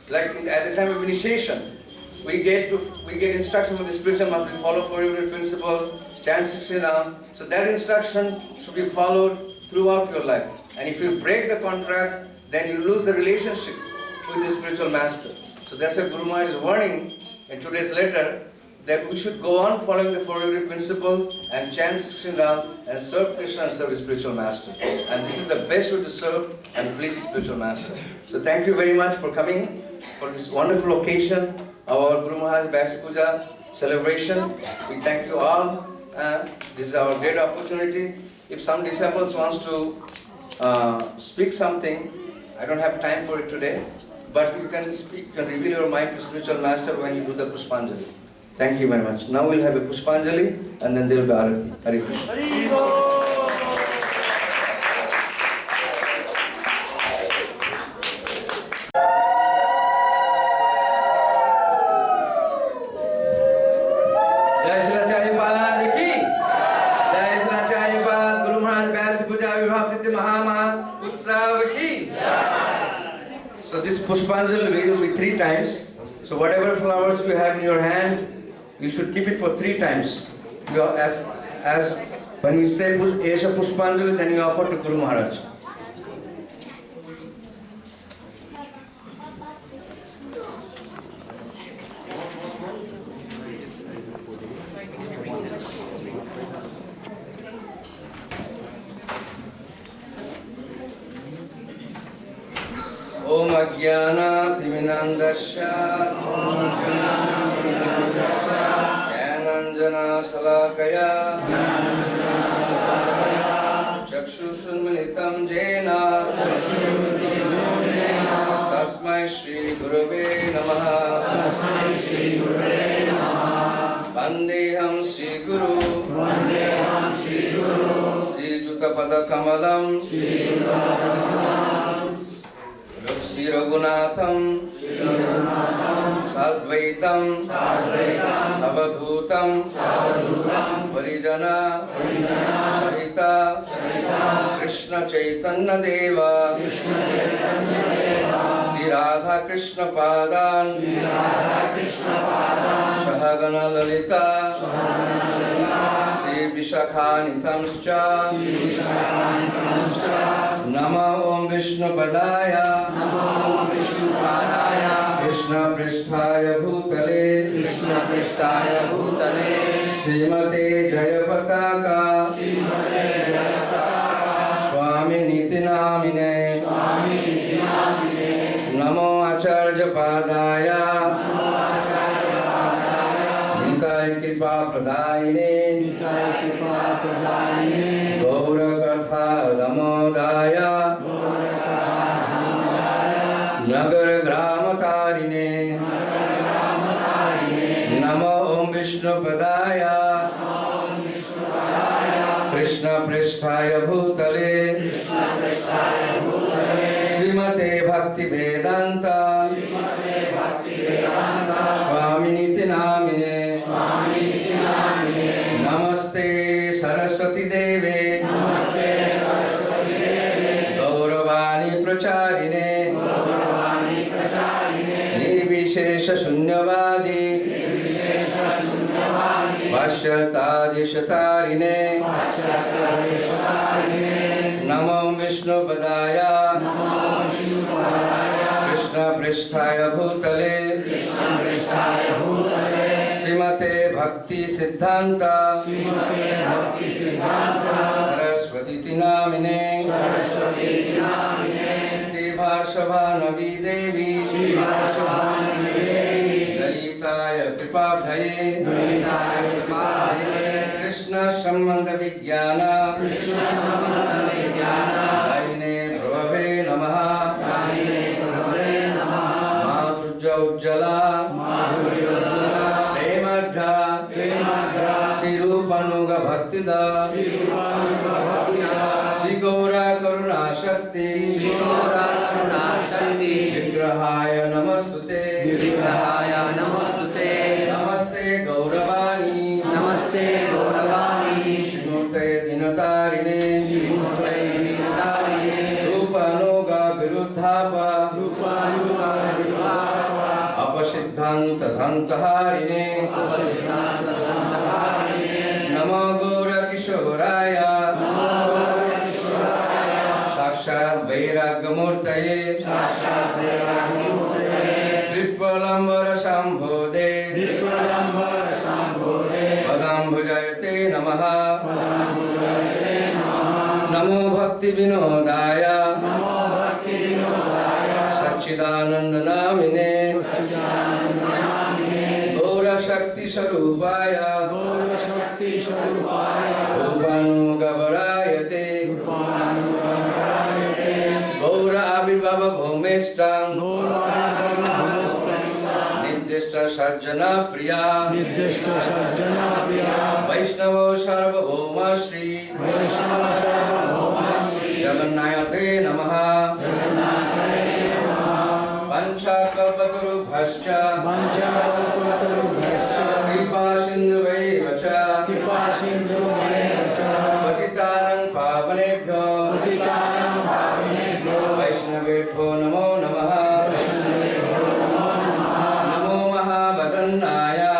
like at the time of initiation, we get instruction from the spiritual master, we follow 4-unit principle, chant 16 rounds. So that instruction should be followed throughout your life. And if you break the contract, then you lose the relationship with the spiritual master. So that's a Guru Maharaj is warning in today's letter that we should go on following the 4-unit principles and chant 16 rounds and serve Krishna and serve his spiritual master. And this is the best way to serve and please spiritual master. So thank you very much for coming for this wonderful occasion, our Guru Maharaj Vayasa-puja celebration. We thank you all. This is our great opportunity. If some disciples wants to speak something, I don't have time for it today, but you can speak, you can reveal your mind to spiritual master when you do the Pushpanjali. Thank you very much. Now we'll have a Pushpanjali and then there will be Arati. Hare Krishna. So this Pushpanjali will be 3 times. So whatever flowers you have in your hand, you should keep it for 3 times. You are, as when we say Esha Pushpanjali, then you offer to Guru Maharaj. Om Ajnana Timinandasya Jnananjana Salakaya Chakshushanmilitam Jena Tasmai Shri Gurave Namaha Vandeham Shri Guru Sri Jutapada Kamalam Sri Raghunatham Sadvaitam Savadhutam Parijana Sahita Krishna Chaitanya Deva Sri Radha Krishna Padan Sahagana Lalita Sri Vishakhanithamscha Nama Om Vishnu Padaya Krishna Pristhaya Bhutale Srimate Jayapataka Swami Niti Namine Namo Acharya Padaya Nitai Kripa Pradayine Gaura Katha Damodaya Nagar Grama Tarine Namo Om Vishnu Padaya Krishna Pristhaya Bhutale Srimate Bhakti Vedanta Swami Niti Namine Namaste Saraswati Deve Gauravani Pracharine Nirvishesha Shunyavadi Vashyatadi Shatarine Namo Vishnu Padaya Krishna Pristhaya Bhutale Srimate Bhakti Siddhanta Saraswati Namine Sri Bharshavanavi Devi Dayitaya Kripabhaye Krishna Sambandha Vijnana Daine Prabhave Namaha Madhurja Ujjala Premadha Sri Rupanuga Bhaktida Sri Gaura Karuna Shakti Vigrahaya Namastute Namaste Gauravani Shrimurte Dinatarine Rupanuga Viruddhapa Apasiddhanta Dhantaharine Namo Gaura Kishoraya Sakshat Vairagya Kripalambara Sambhode Padambhujayate Namaha Namo Bhakti Vinodaya Satchidananda Namine Gaura Shakti Sarupaya Rupanugavarayate Gaura Abhibhava Bhumestam Nityashta Sajjana Priya Vaishnava Sarvabhauma Shri Jagannayate Namaha Panchakalpatarubhascha Kripa Sindhuvaevacha Patitanang Pavanebhyo Vaishnavebhyo Namo Namaha Namo Mahabhadannaya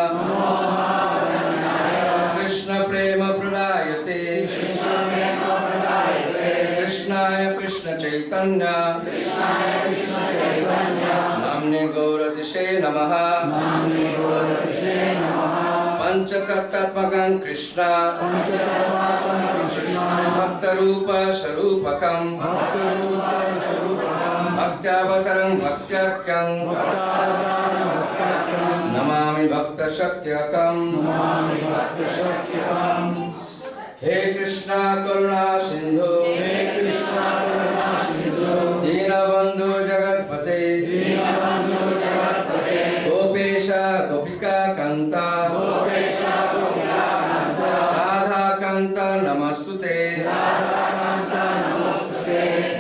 Krishna Prema Pradayate Krishnaya Krishna Chaitanya Namne Gauradishe Namaha Panchatattvakan Krishna Bhaktarupa Sarupakam Bhakti भक्त्यावतरं भक्त्याख्यं Namami भक्तशक्त्यकं हे कृष्णा करुणा सिंधु दीनबंधु जगत्पते गोपेश गोपिका कांता राधा कांत नमस्तुते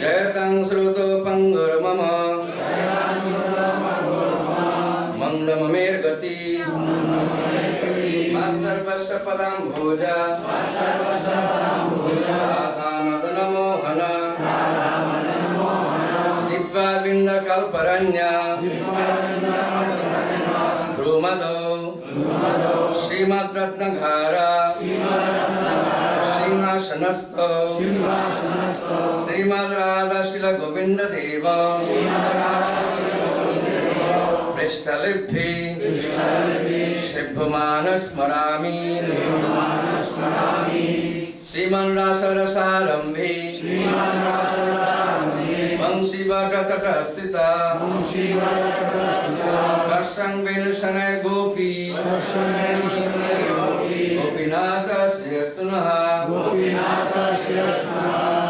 जयतं श्रुतो पंगुर्मम मंगलममेर्गति मा सर्वस्य पदं भोजा राधा मदन मोहन दिव्याबिंद कल्परण्या ध्रुमदो श्रीमद्रत्नघारा सिंहासनस्थो श्रीमद्राधाशील गोविंद देव पृष्ठलिभि शिभमान स्मरामि श्रीमन्रासरसारम्भे वंशीवटतटस्थिता कर्षं वेणुशनय गोपी गोपीनाथ श्रीयस्तु नः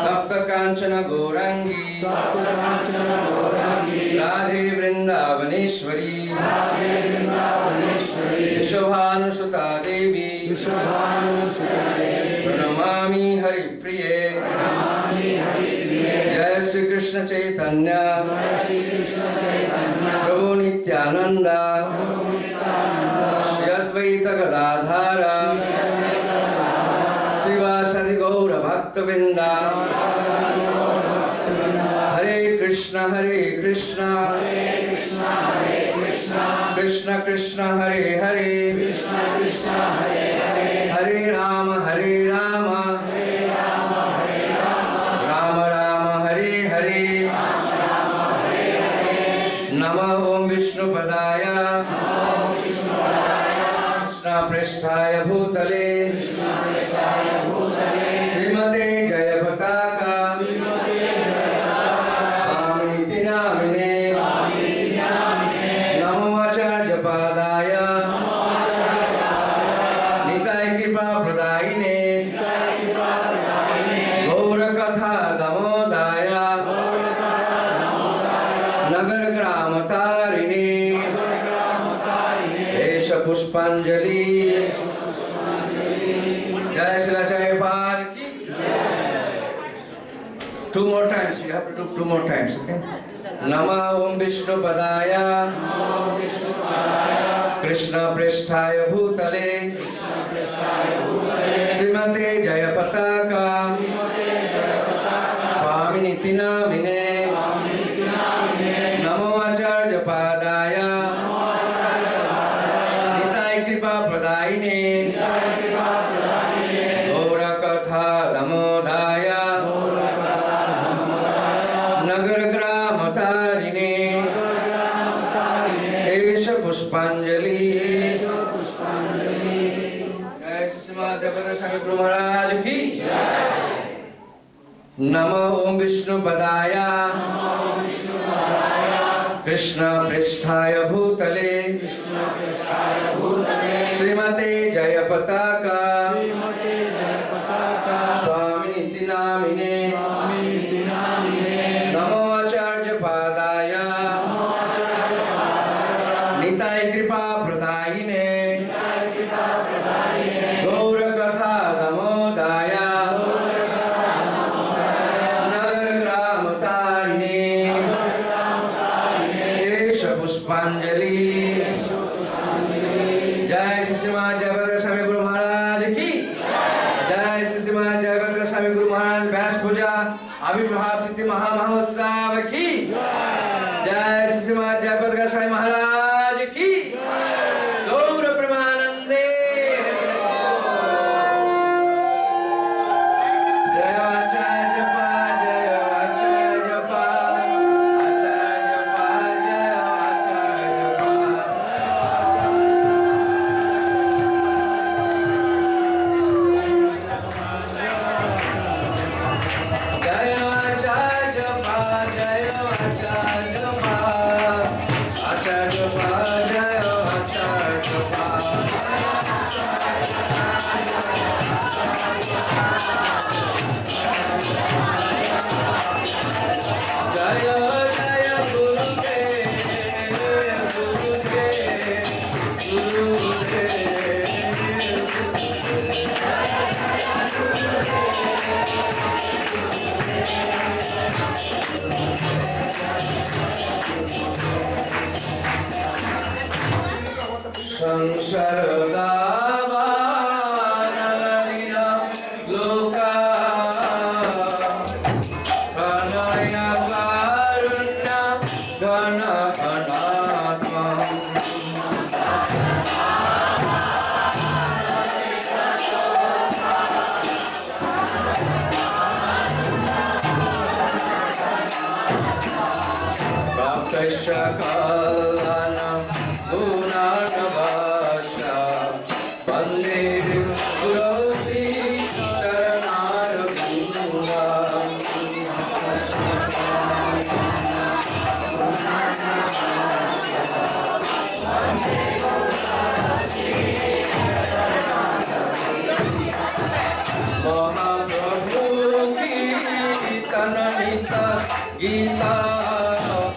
तप्त कांचन गौरांगी राधे वृंदावनेश्वरी विशोभानुसुता देवी प्रणमामि हरिप्रिये जय श्री कृष्ण चैतन्य प्रभु नित्यानंद श्री अद्वैत गदाधर श्रीवासदि गौर भक्तवृंद हरे कृष्ण कृष्ण कृष्ण हरे हरे हरे राम राम राम हरे हरे नमः ओं विष्णुपदाय कृष्णपृष्ठाय भूतले श्रीमते जयपताका स्वामिनिति नामिने नमो आचार्यपादाय निताय कृपा प्रदायिने गौरकथा दामोदाय नगर ग्राम तारिणे देश पुष्पांजलि जय श्री जयपाल की two more times you have to do two more times okay नमः ओं विष्णुपदाय कृष्ण पृष्ठाय भूतले श्रीमते जयपताका स्वामिनिति नामिने नमो आचार्यपादाय निताय कृपा प्रदायिने गौरकथा दामोदाय नगर ग्राम तारिणे एष पुष्पांजलि जय श्रीमद् जयपताका गुरु महाराज की नमः ओं विष्णुपदाय कृष्ण पृष्ठाय भूतले श्रीमते जयपताका स्वामिनिति नामिने नमो आचार्यपादाय निताय कृपा प्रदायिने गौरकथा दामोदाय नगर ग्राम तारिणे देश पुष्पांजलि जय श्री श्रीमद् जयपताका स्वामी गुरु महाराज की जय श्री श्रीमद् जयपताका स्वामी गुरु महाराज व्यास-पूजा आविर्भाव तिथि महामहोत्सव की जय श्री श्रीमद् जयपताका स्वामी महाराज की गौर प्रेमानंदे जय आचार्य पाद जय आचार्य पाद आचार्य पाद जय आचार्य पाद जय आचार्य पाद जय Kalana Gunanabhasha Vande Gurosi Charanarabhinda Mahaprabhu ki kananita Gita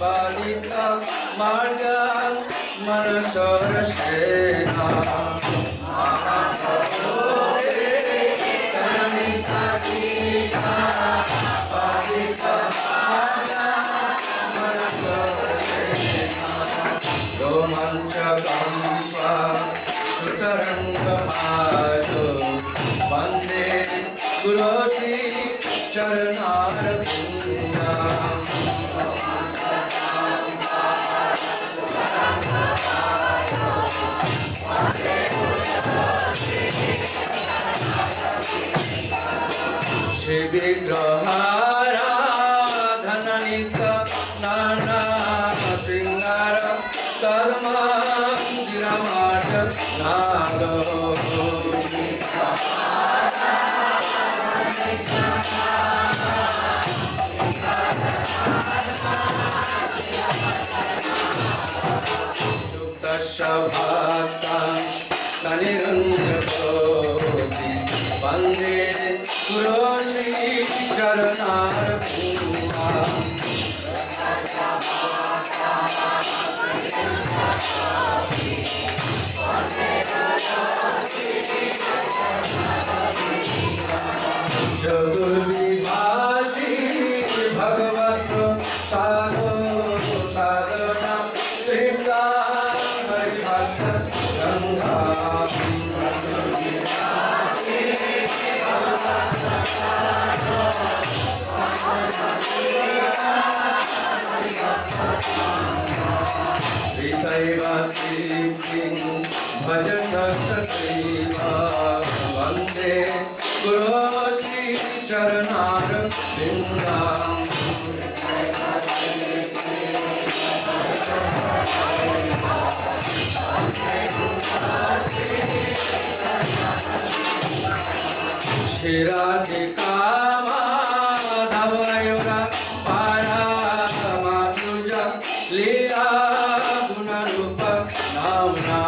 balita marga manasarasena Mahaprabhu ki kananita Gita balita marga manasarasena Romancha kampa sutarangamajo Vande Gurosi Charanarabhinda Shri Vigrahara Dhananita Nana Sringara Kadmandiramata Nado Yuktashabhatan Nanirunjapoti Vande Gurosi Charanarabhinda Jagurvibhasi Bhagavat Sadho Sadhana Sringa Haribhakta Ganga Ritaiva Tirking Bhajata Satriva Vande Gurosi Charanarabhinda Shiradhika Madhavayura Paramatuja Leela Gunarupa Namna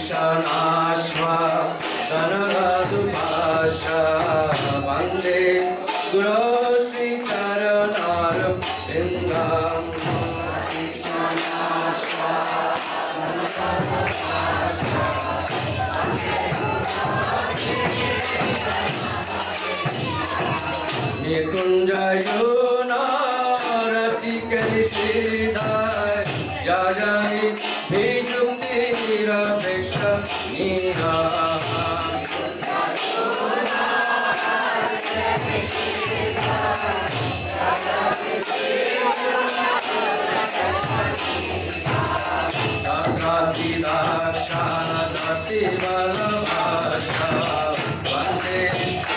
Pradishanashva Dhanavadubhasha Vande Gurosi Charanarabhinda Nikunjayona Rati Kalisidai Jajani Vijukti Rabhesha Nina Takrati Dakshana Dati Valavasha Vande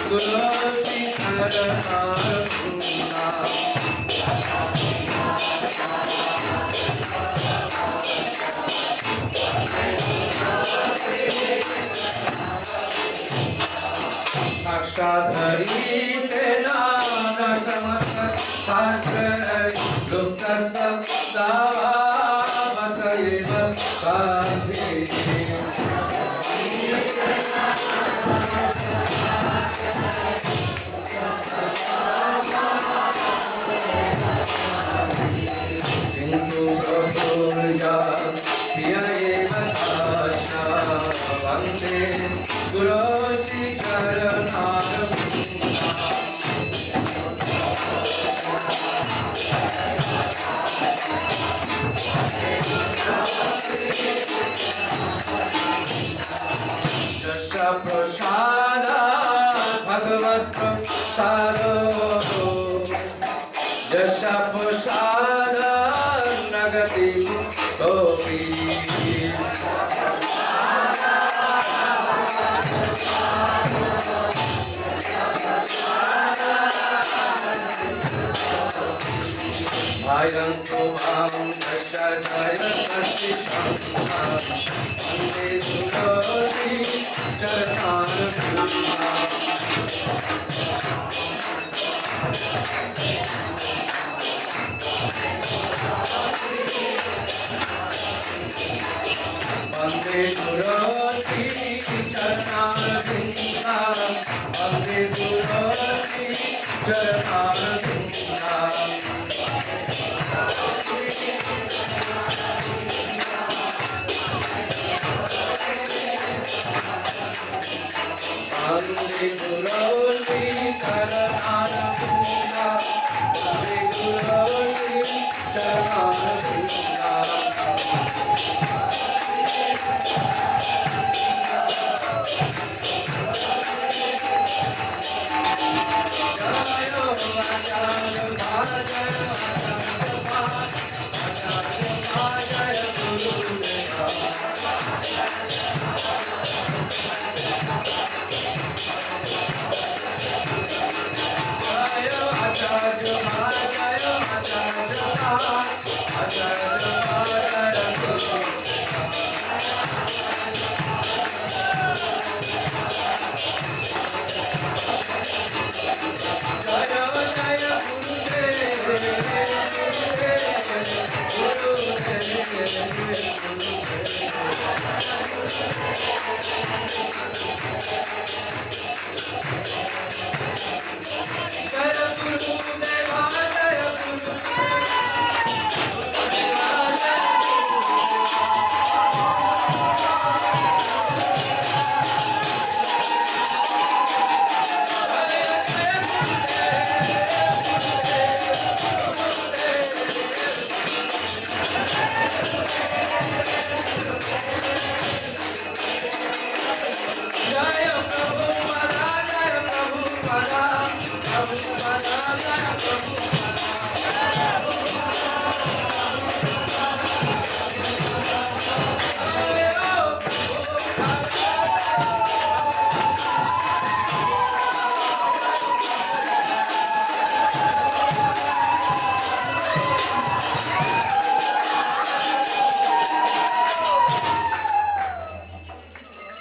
Gurosi Charanarabhinda Akshadhari Tena Nasamaka Sakar Luptasta Dava Vataiva Sadhi Hindu Prabhuja Piyaeva Sasha Vande Gurosi Charanarabhinda Jasya Prasada Bhagavat Prasada Jasya Prasada Nagati Topi Bhayantu mam Jaya Kasti Sangha Vande Surati Charan Purna Vande Surati Charan Purna Vande Surati Charan Purna Vande Guroti Charanara Vinda Vande Guroti Charanara Vinda Jaya Vajaya Vajaya Vajaya Gurudeva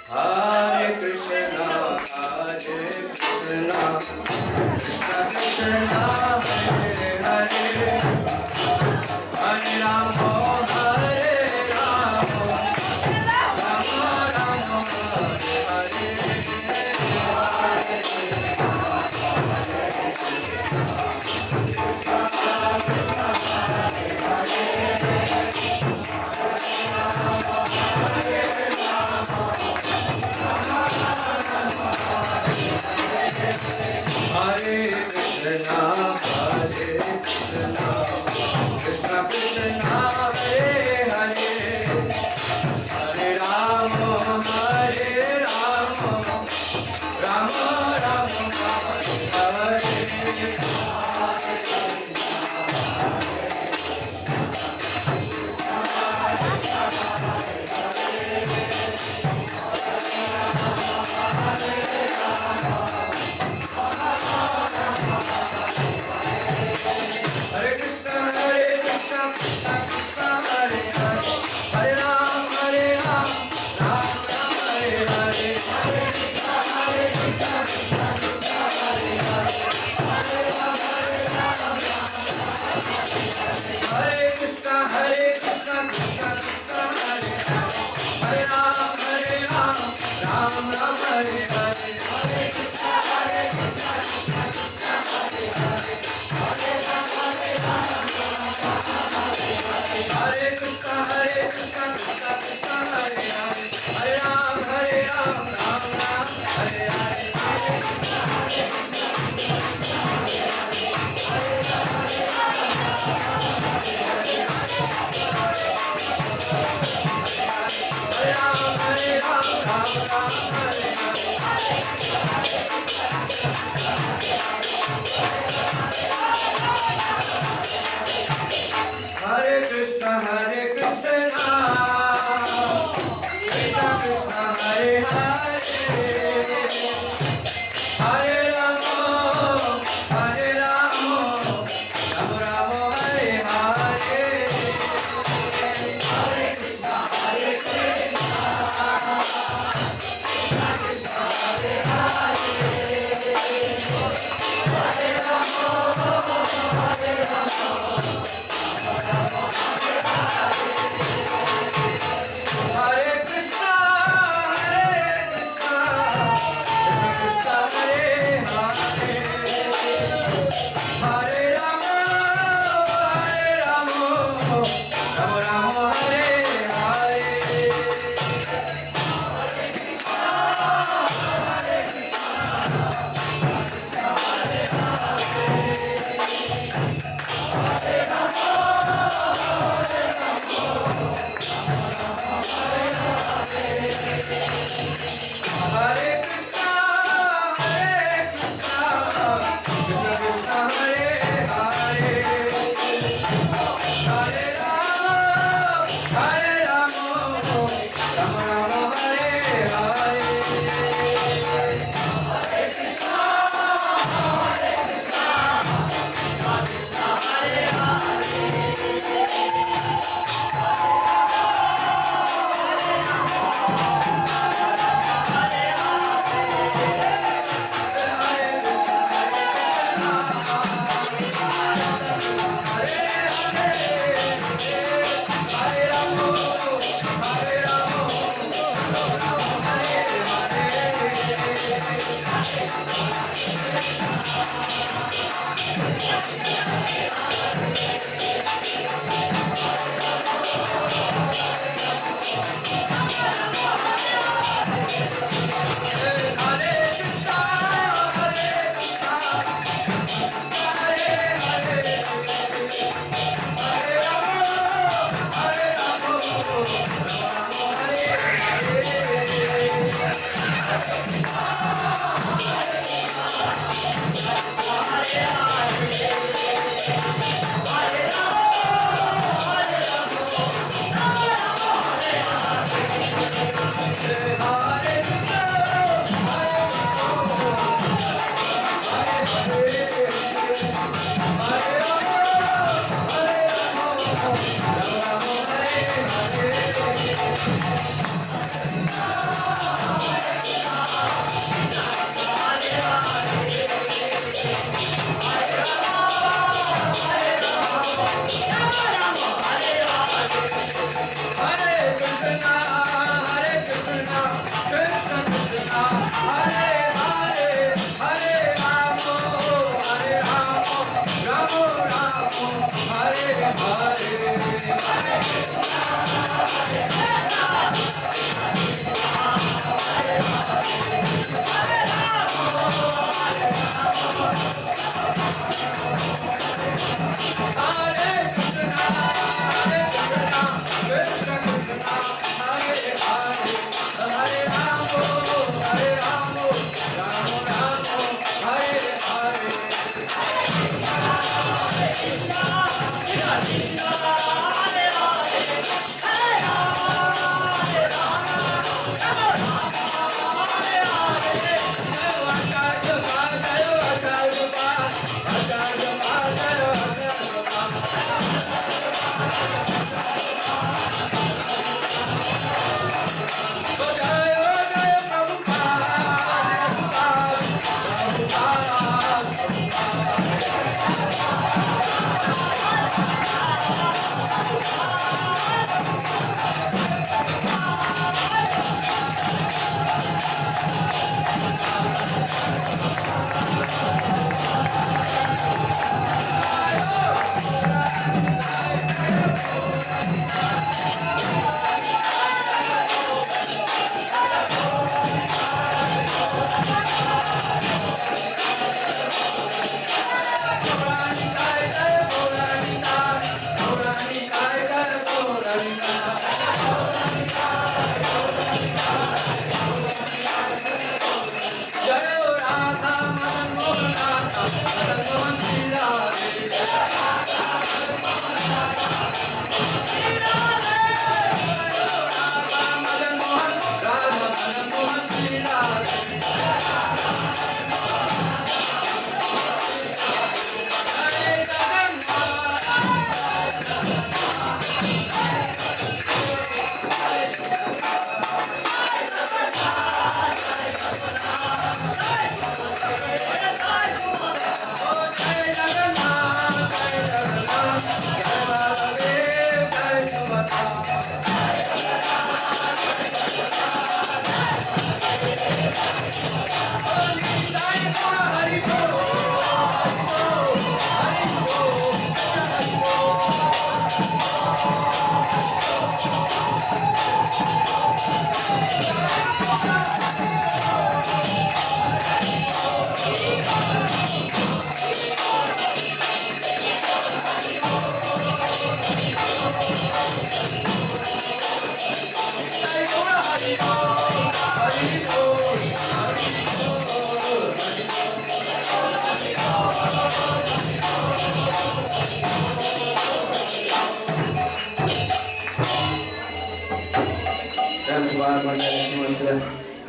Hare Krishna, Krishna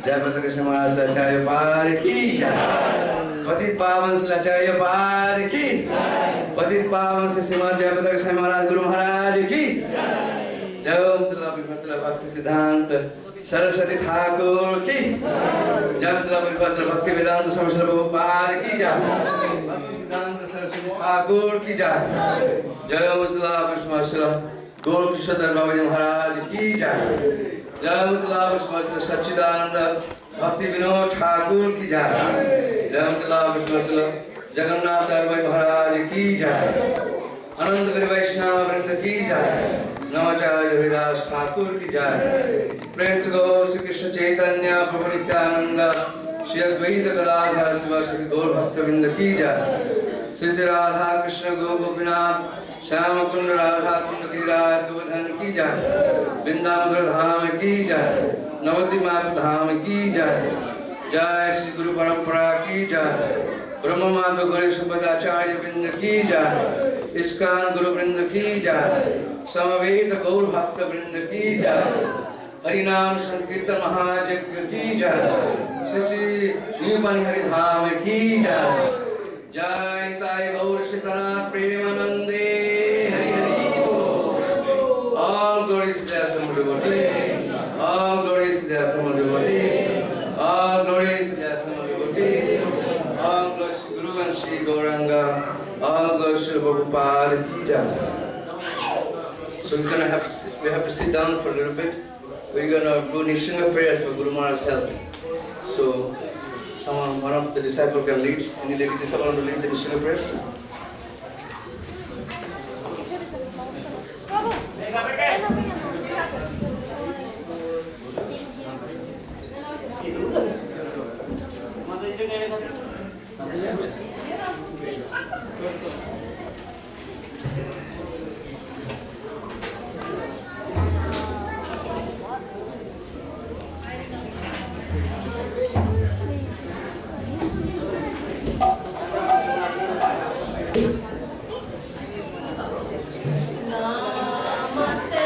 जयपतका समाज आचार्य पाद की जय। पतित पावन श्री आचार्य पाद की। पतित पावन श्री श्रीमान जयपतका स्वामी महाराज गुरु महाराज की जय। ओम तला विभसला भक्ति सिद्धांत सरस्वती ठाकुर की जय। तला विभसला भक्ति वेदांत स्वामी श्री प्रभुपाद की जय। भक्ति सिद्धांत सरस्वती ठाकुर की जय। जय। ओम तला विभसला गौर किशोर बाबा जी महाराज की जय। जय। ओम तला विभसला सच्चिदानंद भक्ति विनोद ठाकुर की जय। जय। ओम तला विभसला जगन्नाथ भाई महाराज की जय। अनंत गिरि वैष्णव वृंद की जय। नवाचार्य हरिदास ठाकुर की जय। प्रेम से गौ श्री कृष्ण चैतन्य प्रभु नित्यानंद श्री अद्वैत गदाधर शिवासदि गौर भक्तवृंद की जय। श्री श्री राधा कृष्ण गौ गोपीनाथ श्याम कुंड राधा कुंड धीराज गोवर्धन की जय। वृंदावन धाम की जय। नवद्वीप धाम की जय। जय श्री गुरु परंपरा की जय। ब्रह्म माधव गौरी संपदाचार्य वृंद की जय। इस्कॉन गुरु वृंद की जय। समवेत गौर भक्त वृंद की जय। हरिनाम संकीर्तन महायज्ञ की जय। श्री श्री नीलकंठ हरिधाम की जय। जय ताय गौर सीतानाथ प्रेमानंदे हरि हरि बोल। All glories to the assembled devotees. All glories to the assembled devotees. All glories to the assembled devotees. All glories to Guru and Shri Gauranga. All glories to Prabhupada ki jai. So we have to sit down for a little bit. We're gonna do Nishinga prayers for Guru Maharaj's health. So one of the disciples can lead. Any lady disciple want to lead the Nishinga prayers? Namaste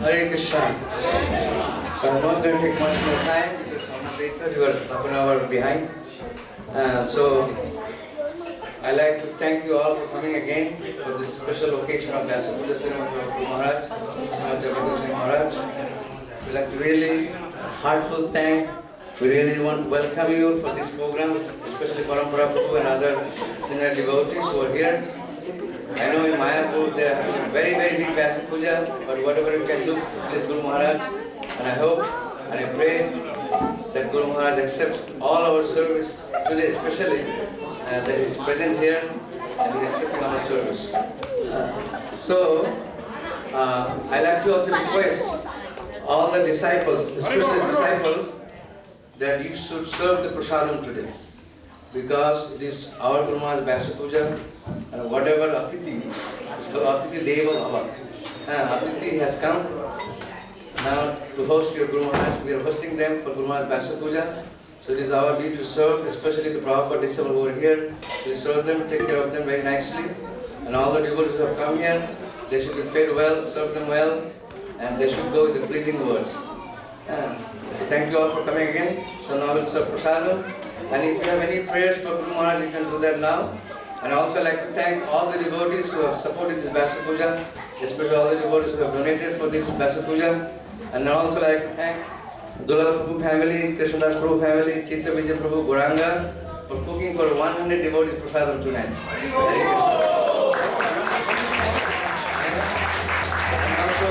Hare Krishna. So I'm not going to take much more time because I'm later, you are half an hour behind. So I'd like to thank you all for coming again for this special occasion of Vayasa-puja ceremony of Guru Maharaj, Jayapataka Maharaj. We'd like to really heartfelt thank. We really want to welcome you for this program, especially Parampara Prabhu and other senior devotees who are here. I know in Mayapur they are having a very, very big Vayasa-puja, but whatever you can do, please Guru Maharaj. And I hope and I pray that Guru Maharaj accepts all our service today, especially that he is present here and he is accepting our service. I like to also request all the disciples, especially the disciples, that you should serve the prasadam today. Because it is our Guru Maharaj's Vayasa-puja, and whatever Atithi, it's called Atithi Deva Bhava. Atithi has come now to host your Guru Maharaj. We are hosting them for Guru Maharaj's Vayasa-puja. So it is our duty to serve, especially the Prabhupada disciples who are here. We serve them, take care of them very nicely. And all the devotees who have come here, they should be fed well, serve them well, and they should go with the pleasing words. So thank you all for coming again. So now we'll serve prasadam. And if you have any prayers for Guru Maharaj, you can do that now. And I also like to thank all the devotees who have supported this Vayasa-puja, especially all the devotees who have donated for this Vayasa-puja. And I also like to thank Dulal Prabhu family, Krishnadas Prabhu family, Chitta Vijay Prabhu, Goranga for cooking for 100 devotees prasadam tonight. Hare Krishna. And also,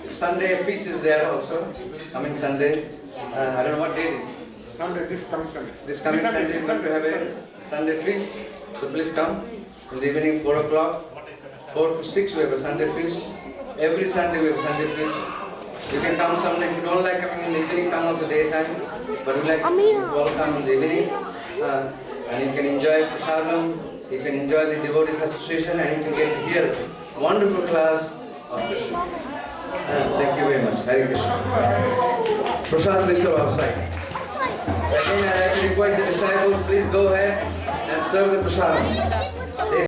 Sunday feast is there also, coming Sunday. I don't know what date it is. Sunday, this coming Sunday. This coming Sunday, we're going to have a Sunday feast. So please come in the evening, 4 o'clock. 4 to 6 we have a Sunday feast. Every Sunday we have a Sunday feast. You can come someday. If you don't like coming in the evening, come also daytime. But we like to all come in the evening. And you can enjoy prasadam, you can enjoy the devotees association, and you can get to hear a wonderful class of Krishna. Thank you very much. Hare Krishna. Prasad, please serve outside. Again, I like to request the disciples, please go ahead and serve the prasadam.